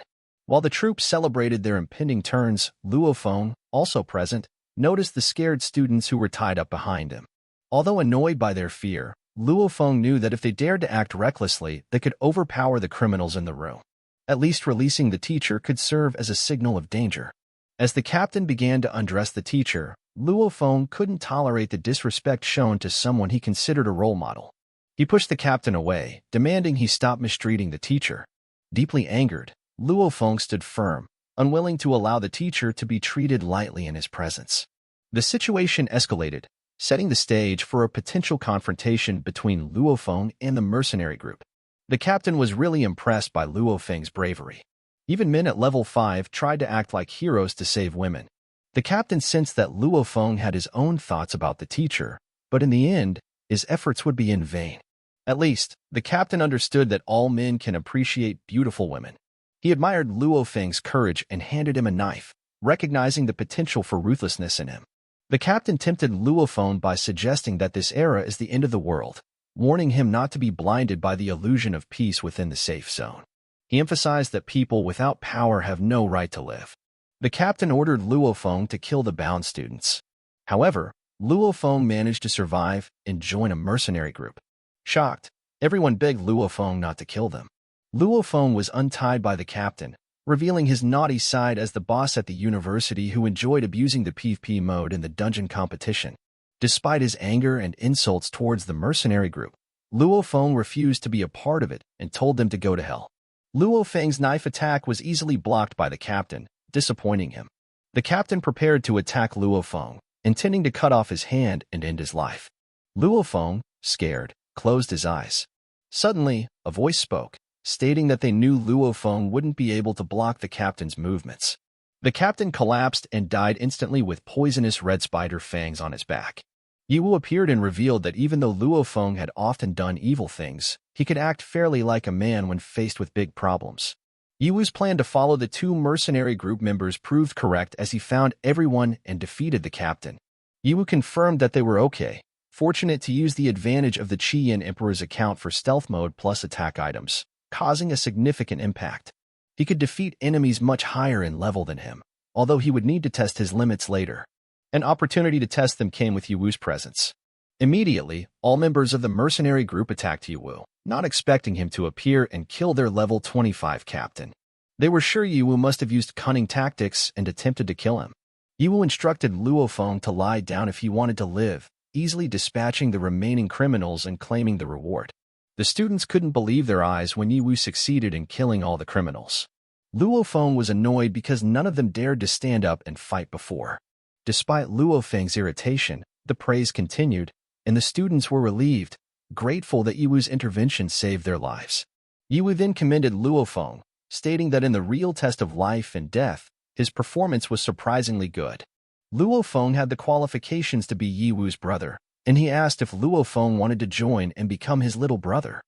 While the troops celebrated their impending turns, Luo Feng, also present, noticed the scared students who were tied up behind him. Although annoyed by their fear, Luo Feng knew that if they dared to act recklessly, they could overpower the criminals in the room. At least releasing the teacher could serve as a signal of danger. As the captain began to undress the teacher, Luo Feng couldn't tolerate the disrespect shown to someone he considered a role model. He pushed the captain away, demanding he stop mistreating the teacher. Deeply angered, Luo Feng stood firm, unwilling to allow the teacher to be treated lightly in his presence. The situation escalated, setting the stage for a potential confrontation between Luo Feng and the mercenary group. The captain was really impressed by Luo Feng's bravery. Even men at level 5 tried to act like heroes to save women. The captain sensed that Luo Feng had his own thoughts about the teacher, but in the end, his efforts would be in vain. At least, the captain understood that all men can appreciate beautiful women. He admired Luo Feng's courage and handed him a knife, recognizing the potential for ruthlessness in him. The captain tempted Luo Feng by suggesting that this era is the end of the world, warning him not to be blinded by the illusion of peace within the safe zone. He emphasized that people without power have no right to live. The captain ordered Luo Feng to kill the bound students. However, Luo Feng managed to survive and join a mercenary group. Shocked, everyone begged Luo Feng not to kill them. Luo Feng was untied by the captain, revealing his naughty side as the boss at the university who enjoyed abusing the PvP mode in the dungeon competition. Despite his anger and insults towards the mercenary group, Luo Feng refused to be a part of it and told them to go to hell. Luo Feng's knife attack was easily blocked by the captain, disappointing him. The captain prepared to attack Luo Feng, intending to cut off his hand and end his life. Luo Feng, scared, closed his eyes. Suddenly, a voice spoke, stating that they knew Luo Feng wouldn't be able to block the captain's movements. The captain collapsed and died instantly with poisonous red spider fangs on his back. Ye Wu appeared and revealed that even though Luo Feng had often done evil things, he could act fairly like a man when faced with big problems. Ye Wu's plan to follow the two mercenary group members proved correct as he found everyone and defeated the captain. Ye Wu confirmed that they were okay, fortunate to use the advantage of the Qian Emperor's account for stealth mode plus attack items, causing a significant impact. He could defeat enemies much higher in level than him, although he would need to test his limits later. An opportunity to test them came with Ye Wu's presence. Immediately, all members of the mercenary group attacked Ye Wu, not expecting him to appear and kill their level 25 captain. They were sure Ye Wu must have used cunning tactics and attempted to kill him. Ye Wu instructed Luo Feng to lie down if he wanted to live, easily dispatching the remaining criminals and claiming the reward. The students couldn't believe their eyes when Ye Wu succeeded in killing all the criminals. Luo Feng was annoyed because none of them dared to stand up and fight before. Despite Luo Feng's irritation, the praise continued, and the students were relieved, grateful that Ye Wu's intervention saved their lives. Ye Wu then commended Luo Feng, stating that in the real test of life and death, his performance was surprisingly good. Luo Feng had the qualifications to be Ye Wu's brother, and he asked if Luo Feng wanted to join and become his little brother.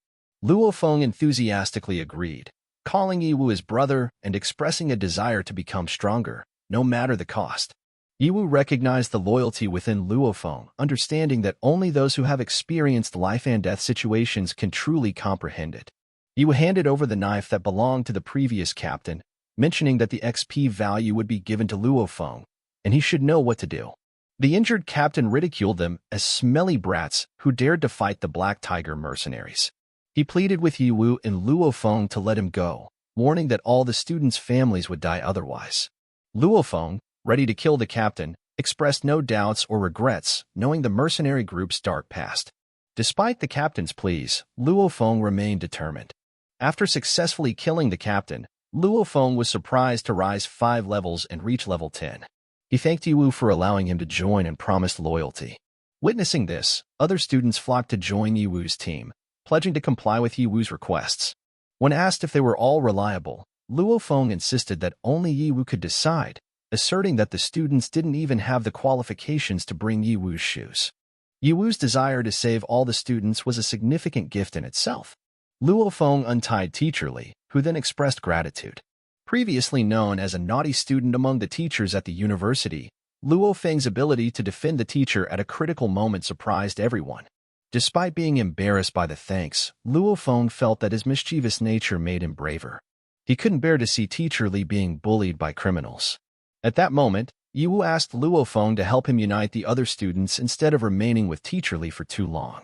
Luo Feng enthusiastically agreed, calling Ye Wu his brother and expressing a desire to become stronger, no matter the cost. Ye Wu recognized the loyalty within Luo Feng, understanding that only those who have experienced life and death situations can truly comprehend it. Ye Wu handed over the knife that belonged to the previous captain, mentioning that the XP value would be given to Luo Feng, and he should know what to do. The injured captain ridiculed them as smelly brats who dared to fight the Black Tiger mercenaries. He pleaded with Ye Wu and Luo Feng to let him go, warning that all the students' families would die otherwise. Luo Feng, ready to kill the captain, expressed no doubts or regrets, knowing the mercenary group's dark past. Despite the captain's pleas, Luo Feng remained determined. After successfully killing the captain, Luo Feng was surprised to rise 5 levels and reach level 10. He thanked Ye Wu for allowing him to join and promised loyalty. Witnessing this, other students flocked to join Ye Wu's team, pledging to comply with Ye Wu's requests. When asked if they were all reliable, Luo Feng insisted that only Ye Wu could decide, asserting that the students didn't even have the qualifications to bring Ye Wu's shoes. Ye Wu's desire to save all the students was a significant gift in itself. Luo Feng untied Teacher Li, who then expressed gratitude. Previously known as a naughty student among the teachers at the university, Luo Feng's ability to defend the teacher at a critical moment surprised everyone. Despite being embarrassed by the thanks, Luo Feng felt that his mischievous nature made him braver. He couldn't bear to see Teacher Li being bullied by criminals. At that moment, Ye Wu asked Luo Feng to help him unite the other students instead of remaining with Teacher Li for too long.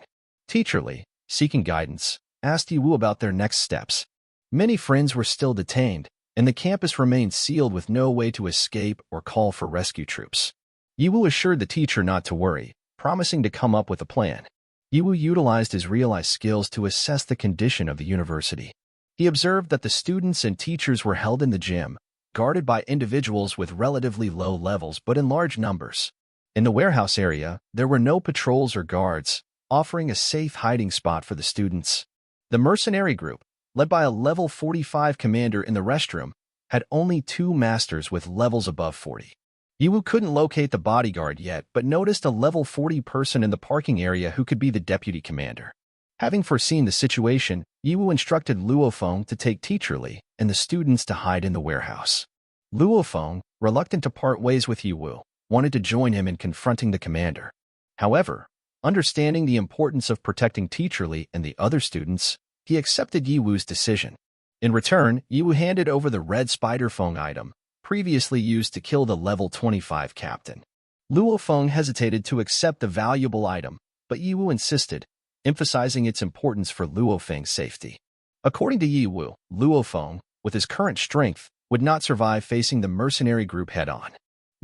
Teacher Li, seeking guidance, asked Ye Wu about their next steps. Many friends were still detained, and the campus remained sealed with no way to escape or call for rescue troops. Ye Wu assured the teacher not to worry, promising to come up with a plan. Ye Wu utilized his realized skills to assess the condition of the university. He observed that the students and teachers were held in the gym, guarded by individuals with relatively low levels but in large numbers. In the warehouse area, there were no patrols or guards, offering a safe hiding spot for the students. The mercenary group, led by a level 45 commander in the restroom, had only 2 masters with levels above 40. Ye Wu couldn't locate the bodyguard yet, but noticed a level 40 person in the parking area who could be the deputy commander. Having foreseen the situation, Ye Wu instructed Luo Feng to take Teacher Li and the students to hide in the warehouse. Luo Feng, reluctant to part ways with Ye Wu, wanted to join him in confronting the commander. However, understanding the importance of protecting Teacher Li and the other students, he accepted Ye Wu's decision. In return, Ye Wu handed over the red spider Feng item, previously used to kill the level 25 captain. Luo Feng hesitated to accept the valuable item, but Ye Wu insisted, emphasizing its importance for Luo Feng's safety. According to Ye Wu, Luo Feng, with his current strength, would not survive facing the mercenary group head-on.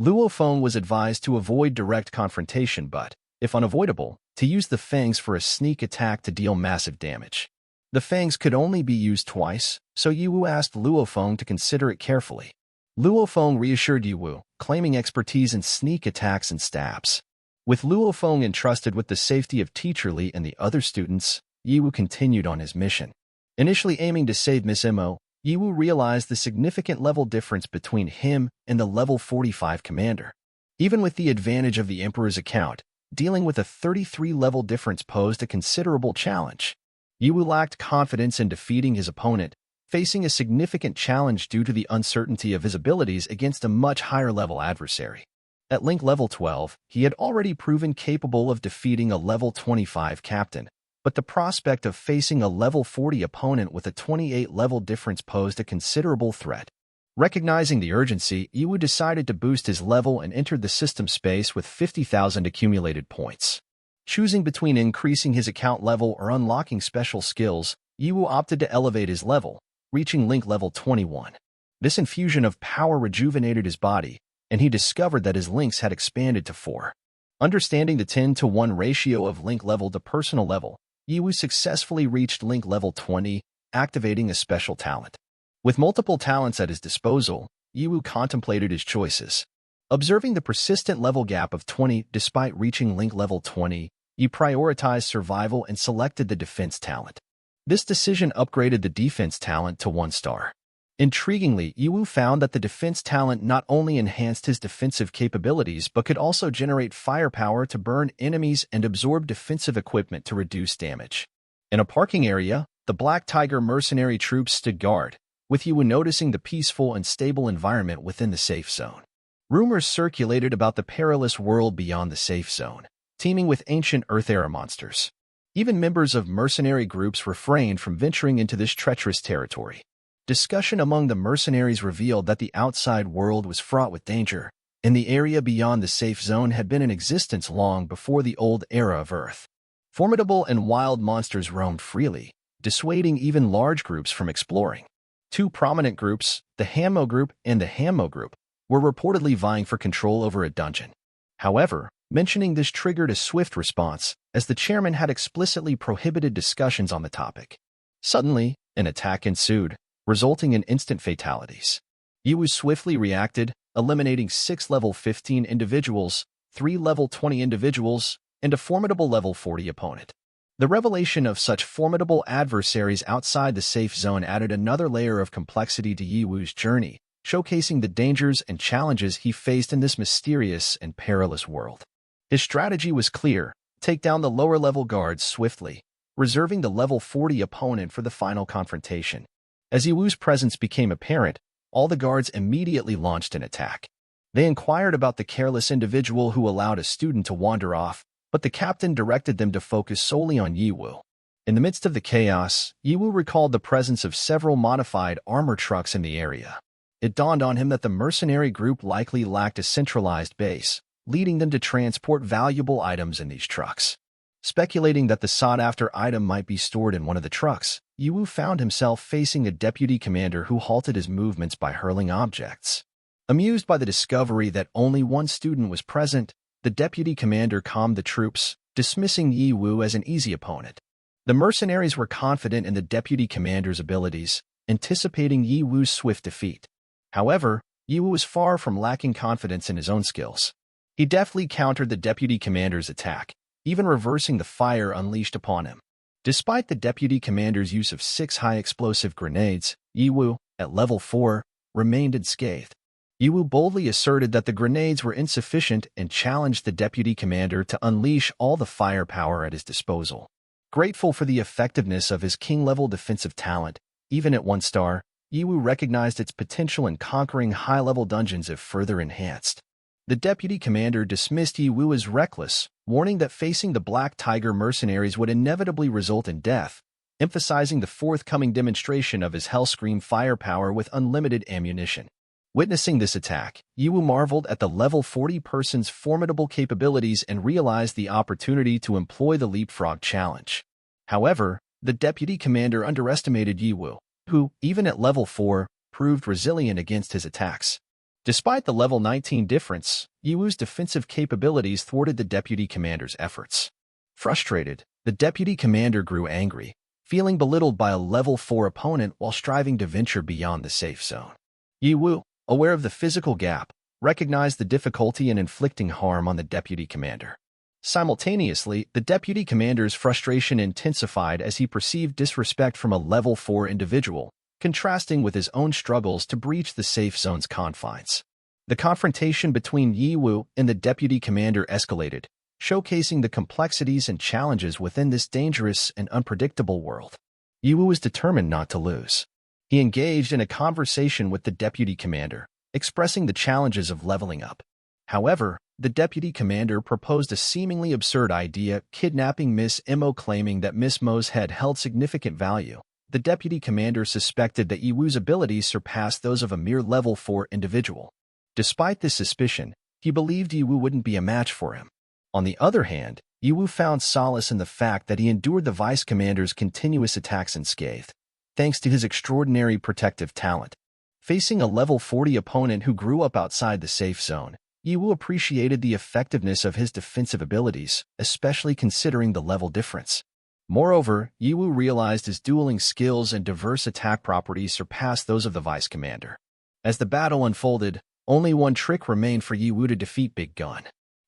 Luo Feng was advised to avoid direct confrontation but, if unavoidable, to use the fangs for a sneak attack to deal massive damage. The fangs could only be used twice, so Ye Wu asked Luo Feng to consider it carefully. Luo Feng reassured Ye Wu, claiming expertise in sneak attacks and stabs. With Luo Feng entrusted with the safety of Teacher Li and the other students, Ye Wu continued on his mission. Initially aiming to save Miss Imo, Ye Wu realized the significant level difference between him and the level 45 commander. Even with the advantage of the Emperor's account, dealing with a 33-level difference posed a considerable challenge. Ye Wu lacked confidence in defeating his opponent, facing a significant challenge due to the uncertainty of his abilities against a much higher-level adversary. At Link level 12, he had already proven capable of defeating a level 25 captain, but the prospect of facing a level 40 opponent with a 28-level difference posed a considerable threat. Recognizing the urgency, Ye Wu decided to boost his level and entered the system space with 50,000 accumulated points. Choosing between increasing his account level or unlocking special skills, Ye Wu opted to elevate his level, reaching Link level 21. This infusion of power rejuvenated his body, and he discovered that his links had expanded to 4. Understanding the 10-to-1 ratio of Link level to personal level, Ye Wu successfully reached Link level 20, activating a special talent. With multiple talents at his disposal, Ye Wu contemplated his choices. Observing the persistent level gap of 20 despite reaching Link level 20, he prioritized survival and selected the defense talent. This decision upgraded the defense talent to 1 star. Intriguingly, Ye Wu found that the defense talent not only enhanced his defensive capabilities but could also generate firepower to burn enemies and absorb defensive equipment to reduce damage. In a parking area, the Black Tiger mercenary troops stood guard, with Ye Wu noticing the peaceful and stable environment within the safe zone. Rumors circulated about the perilous world beyond the safe zone, teeming with ancient Earth-era monsters. Even members of mercenary groups refrained from venturing into this treacherous territory. Discussion among the mercenaries revealed that the outside world was fraught with danger, and the area beyond the safe zone had been in existence long before the old era of Earth. Formidable and wild monsters roamed freely, dissuading even large groups from exploring. 2 prominent groups, the Hanmo group and the Hanmo group, were reportedly vying for control over a dungeon. However, mentioning this triggered a swift response, as the chairman had explicitly prohibited discussions on the topic. Suddenly, an attack ensued, resulting in instant fatalities. Ye Wu swiftly reacted, eliminating 6 level 15 individuals, 3 level 20 individuals, and a formidable level 40 opponent. The revelation of such formidable adversaries outside the safe zone added another layer of complexity to Ye Wu's journey, showcasing the dangers and challenges he faced in this mysterious and perilous world. His strategy was clear: take down the lower-level guards swiftly, reserving the level 40 opponent for the final confrontation. As Ye Wu's presence became apparent, all the guards immediately launched an attack. They inquired about the careless individual who allowed a student to wander off, but the captain directed them to focus solely on Ye Wu. In the midst of the chaos, Ye Wu recalled the presence of several modified armor trucks in the area. It dawned on him that the mercenary group likely lacked a centralized base, leading them to transport valuable items in these trucks. Speculating that the sought-after item might be stored in one of the trucks, Ye Wu found himself facing a deputy commander who halted his movements by hurling objects. Amused by the discovery that only 1 student was present, the deputy commander calmed the troops, dismissing Ye Wu as an easy opponent. The mercenaries were confident in the deputy commander's abilities, anticipating Ye Wu's swift defeat. However, Ye Wu was far from lacking confidence in his own skills. He deftly countered the deputy commander's attack, even reversing the fire unleashed upon him. Despite the deputy commander's use of 6 high-explosive grenades, Ye Wu, at level 4, remained unscathed. Ye Wu boldly asserted that the grenades were insufficient and challenged the deputy commander to unleash all the firepower at his disposal. Grateful for the effectiveness of his king-level defensive talent, even at 1 star, Ye Wu recognized its potential in conquering high-level dungeons if further enhanced. The deputy commander dismissed Ye Wu as reckless, warning that facing the Black Tiger mercenaries would inevitably result in death, emphasizing the forthcoming demonstration of his Hellscream firepower with unlimited ammunition. Witnessing this attack, Ye Wu marveled at the level 40 person's formidable capabilities and realized the opportunity to employ the leapfrog challenge. However, the deputy commander underestimated Ye Wu, who, even at level 4, proved resilient against his attacks. Despite the level 19 difference, Ye Wu's defensive capabilities thwarted the deputy commander's efforts. Frustrated, the deputy commander grew angry, feeling belittled by a level 4 opponent while striving to venture beyond the safe zone. Ye Wu, aware of the physical gap, recognized the difficulty in inflicting harm on the deputy commander. Simultaneously, the deputy commander's frustration intensified as he perceived disrespect from a level 4 individual, contrasting with his own struggles to breach the safe zone's confines. The confrontation between Ye Hao and the deputy commander escalated, showcasing the complexities and challenges within this dangerous and unpredictable world. Ye Hao was determined not to lose. He engaged in a conversation with the deputy commander, expressing the challenges of leveling up. However, the deputy commander proposed a seemingly absurd idea, kidnapping Miss Mo, claiming that Miss Mo's head held significant value. The deputy commander suspected that Ye Hao's abilities surpassed those of a mere level 4 individual. Despite this suspicion, he believed Ye Hao wouldn't be a match for him. On the other hand, Ye Hao found solace in the fact that he endured the vice commander's continuous attacks unscathed, thanks to his extraordinary protective talent. Facing a level 40 opponent who grew up outside the safe zone, Ye Hao appreciated the effectiveness of his defensive abilities, especially considering the level difference. Moreover, Ye Hao realized his dueling skills and diverse attack properties surpassed those of the vice commander. As the battle unfolded, only one trick remained for Ye Hao to defeat Big Gun.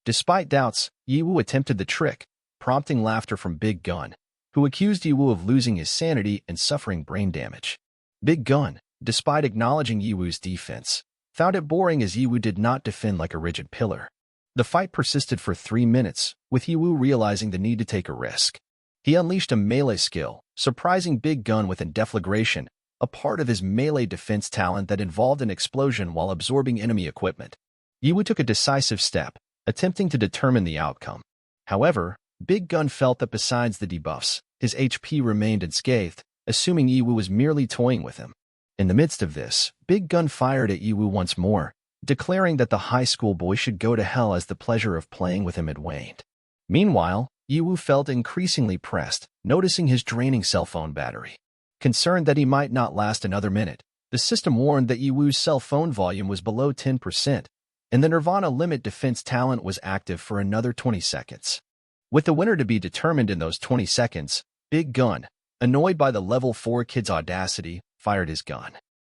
Despite doubts, Ye Hao attempted the trick, prompting laughter from Big Gun, who accused Ye Hao of losing his sanity and suffering brain damage. Big Gun, despite acknowledging Ye Hao's defense, found it boring as Ye Hao did not defend like a rigid pillar. The fight persisted for 3 minutes, with Ye Hao realizing the need to take a risk. He unleashed a melee skill, surprising Big Gun with a deflagration, a part of his melee defense talent that involved an explosion while absorbing enemy equipment. Ye Hao took a decisive step, attempting to determine the outcome. However, Big Gun felt that besides the debuffs, his HP remained unscathed, assuming Ye Hao was merely toying with him. In the midst of this, Big Gun fired at Ye Hao once more, declaring that the high school boy should go to hell as the pleasure of playing with him had waned. Meanwhile, Ye Hao felt increasingly pressed, noticing his draining cell phone battery. Concerned that he might not last another minute, the system warned that Ye Hao's cell phone volume was below 10%, and the Nirvana Limit defense talent was active for another 20 seconds. With the winner to be determined in those 20 seconds, Big Gun, annoyed by the level 4 kid's audacity, fired his gun.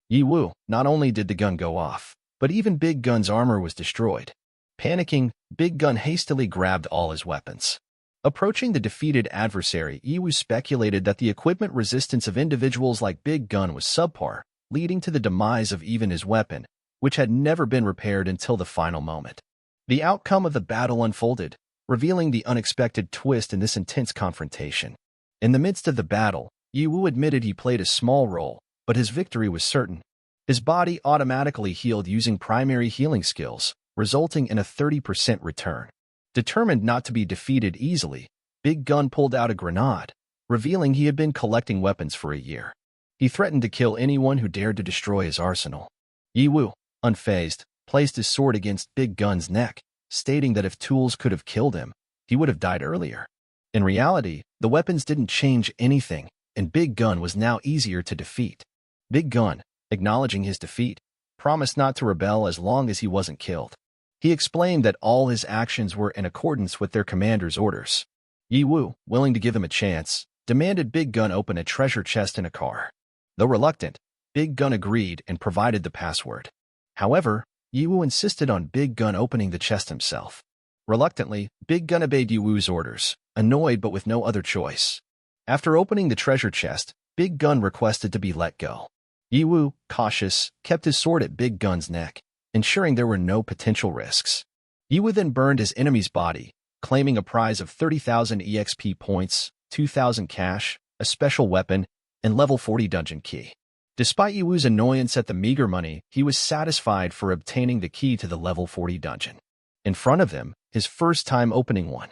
Ye Hao, not only did the gun go off, but even Big Gun's armor was destroyed. Panicking, Big Gun hastily grabbed all his weapons. Approaching the defeated adversary, Ye Hao speculated that the equipment resistance of individuals like Big Gun was subpar, leading to the demise of even his weapon, which had never been repaired until the final moment. The outcome of the battle unfolded, revealing the unexpected twist in this intense confrontation. In the midst of the battle, Ye Hao admitted he played a small role, but his victory was certain. His body automatically healed using primary healing skills, resulting in a 30% return. Determined not to be defeated easily, Big Gun pulled out a grenade, revealing he had been collecting weapons for a year. He threatened to kill anyone who dared to destroy his arsenal. Ye Hao, unfazed, placed his sword against Big Gun's neck, stating that if tools could have killed him, he would have died earlier. In reality, the weapons didn't change anything, and Big Gun was now easier to defeat. Big Gun, acknowledging his defeat, promised not to rebel as long as he wasn't killed. He explained that all his actions were in accordance with their commander's orders. Ye Hao, willing to give him a chance, demanded Big Gun open a treasure chest in a car. Though reluctant, Big Gun agreed and provided the password. However, Ye Hao insisted on Big Gun opening the chest himself. Reluctantly, Big Gun obeyed Ye Hao's orders, annoyed but with no other choice. After opening the treasure chest, Big Gun requested to be let go. Ye Hao, cautious, kept his sword at Big Gun's neck, ensuring there were no potential risks. Ye Hao then burned his enemy's body, claiming a prize of 30,000 EXP points, 2,000 cash, a special weapon, and level 40 dungeon key. Despite Ye Hao's annoyance at the meager money, he was satisfied for obtaining the key to the level 40 dungeon. In front of him, his first time opening one.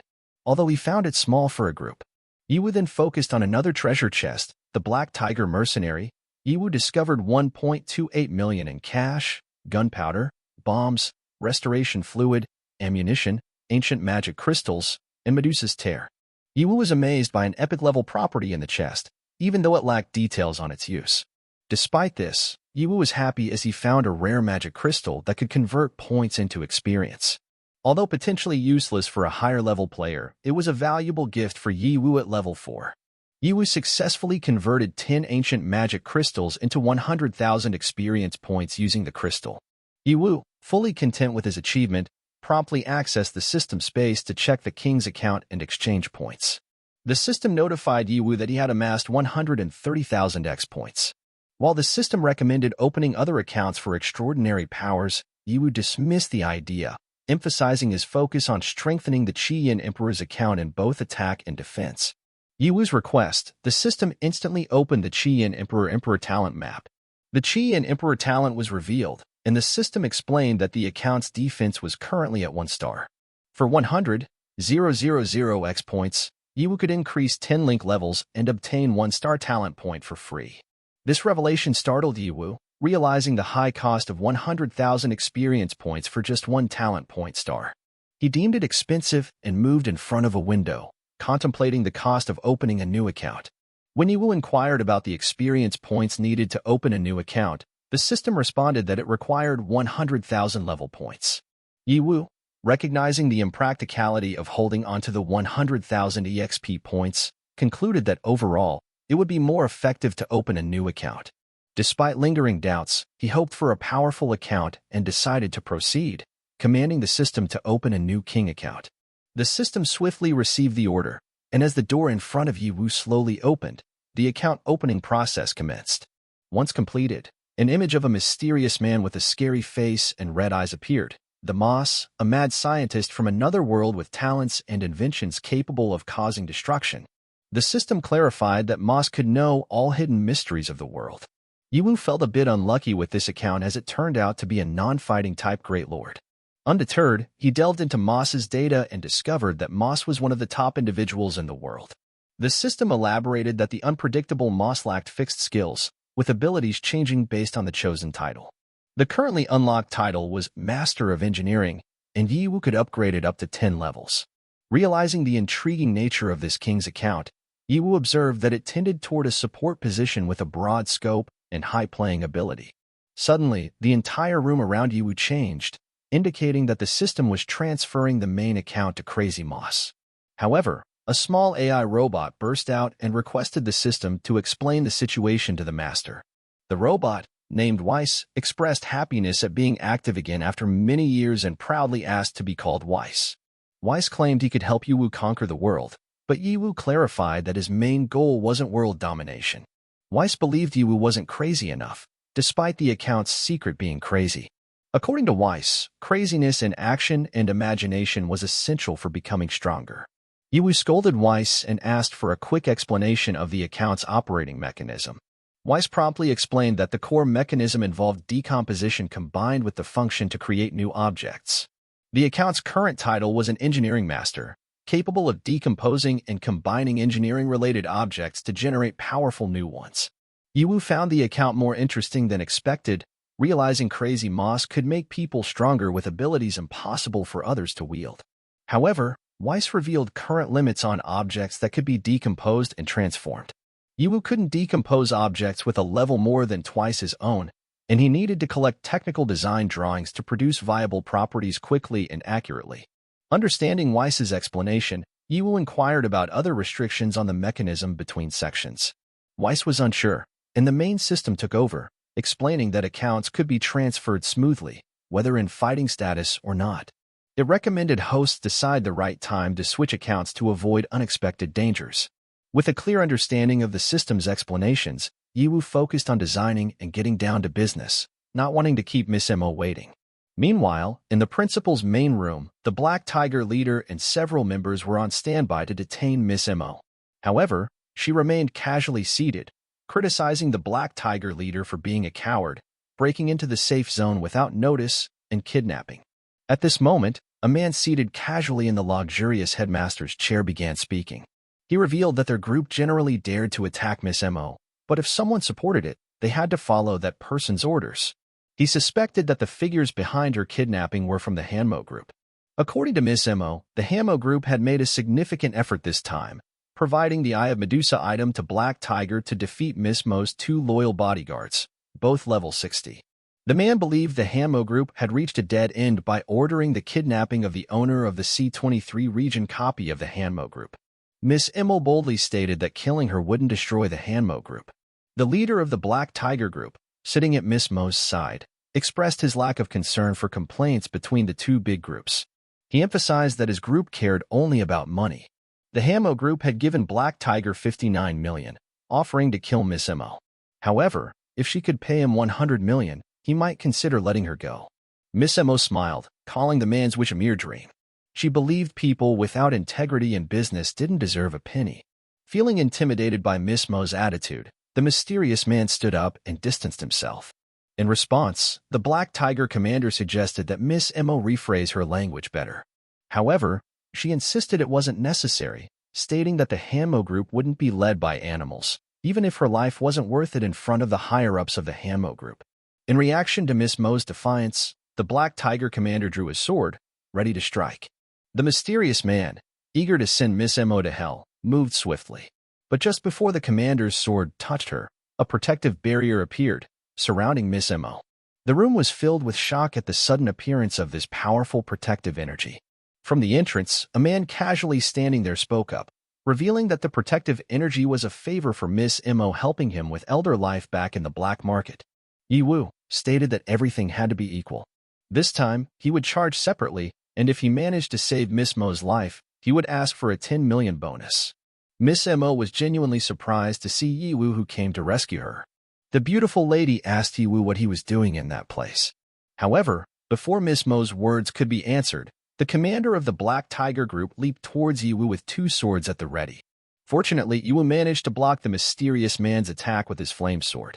Although he found it small for a group. Ye Hao then focused on another treasure chest, the Black Tiger Mercenary. Ye Hao discovered 1.28 million in cash, gunpowder, bombs, restoration fluid, ammunition, ancient magic crystals, and Medusa's tear. Ye Hao was amazed by an epic-level property in the chest, even though it lacked details on its use. Despite this, Ye Hao was happy as he found a rare magic crystal that could convert points into experience. Although potentially useless for a higher-level player, it was a valuable gift for Ye Hao at level 4. Ye Hao successfully converted 10 ancient magic crystals into 100,000 experience points using the crystal. Ye Hao, fully content with his achievement, promptly accessed the system space to check the king's account and exchange points. The system notified Ye Hao that he had amassed 130,000 X points. While the system recommended opening other accounts for extraordinary powers, Ye Hao dismissed the idea, emphasizing his focus on strengthening the Qi Emperor's account in both attack and defense. Ye Hao's request, the system instantly opened the Qi Emperor talent map. The Qi Emperor talent was revealed, and the system explained that the account's defense was currently at 1 star. For 100,000 X points, Ye Hao could increase 10 link levels and obtain 1-star talent point for free. This revelation startled Ye Hao, realizing the high cost of 100,000 experience points for just 1 talent point star. He deemed it expensive and moved in front of a window, contemplating the cost of opening a new account. When Ye Hao inquired about the experience points needed to open a new account, the system responded that it required 100,000 level points. Ye Hao, recognizing the impracticality of holding onto the 100,000 EXP points, concluded that overall, it would be more effective to open a new account. Despite lingering doubts, he hoped for a powerful account and decided to proceed, commanding the system to open a new king account. The system swiftly received the order, and as the door in front of Ye Hao slowly opened, the account opening process commenced. Once completed, an image of a mysterious man with a scary face and red eyes appeared. The Moss, a mad scientist from another world with talents and inventions capable of causing destruction. The system clarified that Moss could know all hidden mysteries of the world. Ye Hao felt a bit unlucky with this account as it turned out to be a non-fighting type Great Lord. Undeterred, he delved into Moss's data and discovered that Moss was one of the top individuals in the world. The system elaborated that the unpredictable Moss lacked fixed skills, with abilities changing based on the chosen title. The currently unlocked title was Master of Engineering, and Ye Hao could upgrade it up to 10 levels. Realizing the intriguing nature of this king's account, Ye Hao observed that it tended toward a support position with a broad scope and high playing ability. Suddenly, the entire room around Ye Hao changed, indicating that the system was transferring the main account to Crazy Moss. However, a small AI robot burst out and requested the system to explain the situation to the master. The robot, named Weiss, expressed happiness at being active again after many years and proudly asked to be called Weiss. Weiss claimed he could help Ye Hao conquer the world, but Ye Hao clarified that his main goal wasn't world domination. Weiss believed Ye Hao wasn't crazy enough, despite the account's secret being crazy. According to Weiss, craziness in action and imagination was essential for becoming stronger. Ye Hao scolded Weiss and asked for a quick explanation of the account's operating mechanism. Weiss promptly explained that the core mechanism involved decomposition combined with the function to create new objects. The account's current title was an engineering master, capable of decomposing and combining engineering-related objects to generate powerful new ones. Ye Hao found the account more interesting than expected, realizing Crazy Moss could make people stronger with abilities impossible for others to wield. However, Weiss revealed current limits on objects that could be decomposed and transformed. Ye Hao couldn't decompose objects with a level more than twice his own, and he needed to collect technical design drawings to produce viable properties quickly and accurately. Understanding Weiss's explanation, Ye Hao inquired about other restrictions on the mechanism between sections. Weiss was unsure, and the main system took over, explaining that accounts could be transferred smoothly, whether in fighting status or not. It recommended hosts decide the right time to switch accounts to avoid unexpected dangers. With a clear understanding of the system's explanations, Ye Hao focused on designing and getting down to business, not wanting to keep Miss Mo waiting. Meanwhile, in the principal's main room, the Black Tiger leader and several members were on standby to detain Miss Mo. However, she remained casually seated, criticizing the Black Tiger leader for being a coward, breaking into the safe zone without notice, and kidnapping. At this moment, a man seated casually in the luxurious headmaster's chair began speaking. He revealed that their group generally dared to attack Miss Mo, but if someone supported it, they had to follow that person's orders. He suspected that the figures behind her kidnapping were from the Hanmo group. According to Miss Mo, the Hanmo group had made a significant effort this time, providing the Eye of Medusa item to Black Tiger to defeat Miss Mo's 2 loyal bodyguards, both level 60. The man believed the Hanmo group had reached a dead end by ordering the kidnapping of the owner of the C-23 region copy of the Hanmo group. Miss Mo boldly stated that killing her wouldn't destroy the Hanmo group. The leader of the Black Tiger group, sitting at Miss Mo's side, expressed his lack of concern for complaints between the two big groups. He emphasized that his group cared only about money. The Hamo group had given Black Tiger 59 million, offering to kill Miss Mo. However, if she could pay him 100 million, he might consider letting her go. Miss Mo smiled, calling the man's wish a mere dream. She believed people without integrity in business didn't deserve a penny. Feeling intimidated by Miss Mo's attitude, the mysterious man stood up and distanced himself. In response, the Black Tiger commander suggested that Miss Mo rephrase her language better. However, she insisted it wasn't necessary, stating that the Hamo group wouldn't be led by animals, even if her life wasn't worth it in front of the higher-ups of the Hamo group. In reaction to Miss Mo's defiance, the Black Tiger commander drew his sword, ready to strike. The mysterious man, eager to send Miss Mo to hell, moved swiftly. But just before the commander's sword touched her, a protective barrier appeared, surrounding Miss Mo. The room was filled with shock at the sudden appearance of this powerful protective energy. From the entrance, a man casually standing there spoke up, revealing that the protective energy was a favor for Miss Mo, helping him with elder life back in the black market. Ye Wu stated that everything had to be equal. This time, he would charge separately, and if he managed to save Miss Mo's life, he would ask for a 10 million bonus. Miss Mo was genuinely surprised to see Ye Wu, who came to rescue her. The beautiful lady asked Ye Wu what he was doing in that place. However, before Miss Mo's words could be answered, the commander of the Black Tiger group leaped towards Ye Wu with two swords at the ready. Fortunately, Ye Wu managed to block the mysterious man's attack with his flame sword.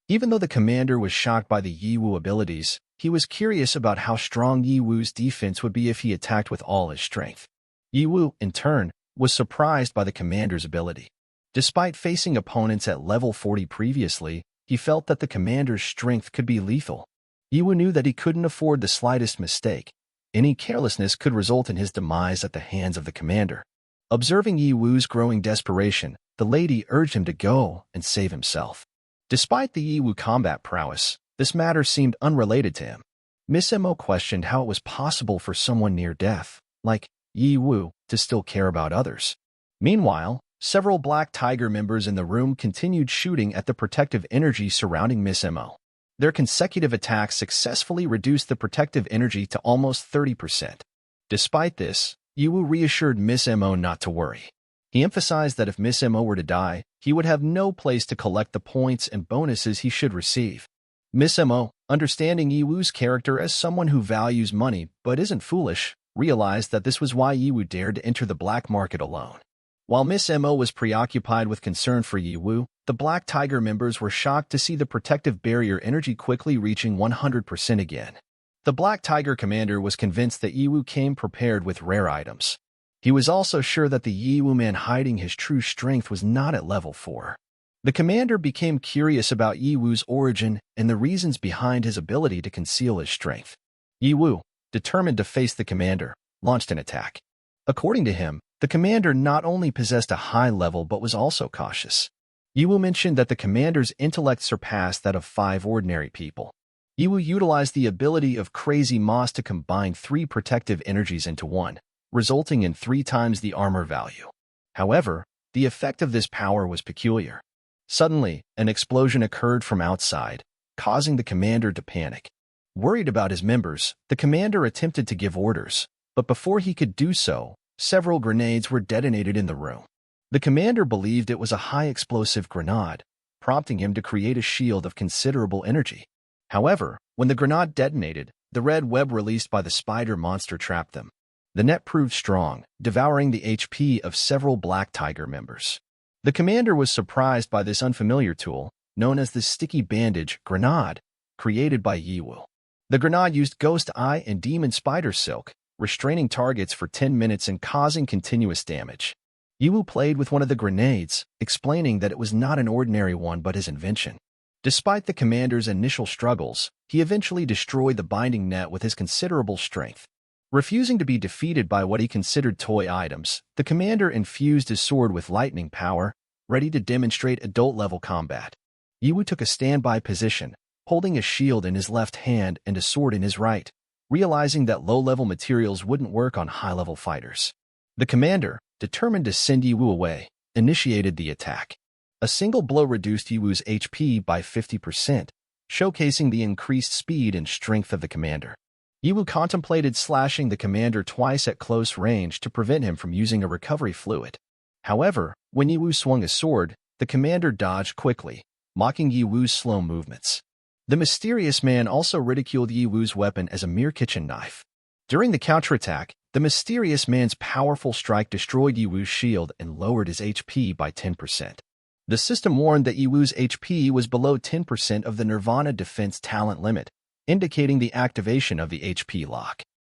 Even though the commander was shocked by the Ye Wu abilities, he was curious about how strong Ye Wu's defense would be if he attacked with all his strength. Ye Wu, in turn, was surprised by the commander's ability. Despite facing opponents at level 40 previously, he felt that the commander's strength could be lethal. Ye Wu knew that he couldn't afford the slightest mistake. Any carelessness could result in his demise at the hands of the commander. Observing Ye Wu's growing desperation, the lady urged him to go and save himself. Despite the Ye Wu combat prowess, this matter seemed unrelated to him. Miss Mo questioned how it was possible for someone near death, like Ye Wu, to still care about others. Meanwhile, several Black Tiger members in the room continued shooting at the protective energy surrounding Miss Mo. Their consecutive attacks successfully reduced the protective energy to almost 30%. Despite this, Ye Wu reassured Miss Mo not to worry. He emphasized that if Miss Mo were to die, he would have no place to collect the points and bonuses he should receive. Miss Mo, understanding Ye Wu's character as someone who values money but isn't foolish, realized that this was why Ye Wu dared to enter the black market alone. While Miss Mo was preoccupied with concern for Ye Wu, the Black Tiger members were shocked to see the protective barrier energy quickly reaching 100% again. The Black Tiger commander was convinced that Ye Wu came prepared with rare items. He was also sure that the Ye Wu man hiding his true strength was not at level 4. The commander became curious about Ye Wu's origin and the reasons behind his ability to conceal his strength. Ye Wu, determined to face the commander, launched an attack. According to him, the commander not only possessed a high level but was also cautious. Ye Wu mentioned that the commander's intellect surpassed that of 5 ordinary people. Ye Wu utilized the ability of Crazy Moss to combine 3 protective energies into one, resulting in 3 times the armor value. However, the effect of this power was peculiar. Suddenly, an explosion occurred from outside, causing the commander to panic. Worried about his members, the commander attempted to give orders, but before he could do so, several grenades were detonated in the room. The commander believed it was a high-explosive grenade, prompting him to create a shield of considerable energy. However, when the grenade detonated, the red web released by the spider monster trapped them. The net proved strong, devouring the HP of several Black Tiger members. The commander was surprised by this unfamiliar tool, known as the sticky bandage grenade, created by Ye Wu. The grenade used ghost eye and demon spider silk, restraining targets for 10 minutes and causing continuous damage. Ye Wu played with one of the grenades, explaining that it was not an ordinary one but his invention. Despite the commander's initial struggles, he eventually destroyed the binding net with his considerable strength. Refusing to be defeated by what he considered toy items, the commander infused his sword with lightning power, ready to demonstrate adult-level combat. Ye Wu took a standby position, holding a shield in his left hand and a sword in his right, realizing that low-level materials wouldn't work on high-level fighters. The commander, determined to send Ye Wu away, initiated the attack. A single blow reduced Ye Wu's HP by 50%, showcasing the increased speed and strength of the commander. Ye Wu contemplated slashing the commander twice at close range to prevent him from using a recovery fluid. However, when Ye Wu swung his sword, the commander dodged quickly, mocking Ye Wu's slow movements. The mysterious man also ridiculed Ye Wu's weapon as a mere kitchen knife. During the counterattack, the mysterious man's powerful strike destroyed Ye Wu's shield and lowered his HP by 10%. The system warned that Ye Wu's HP was below 10% of the Nirvana defense talent limit, indicating the activation of the HP lock.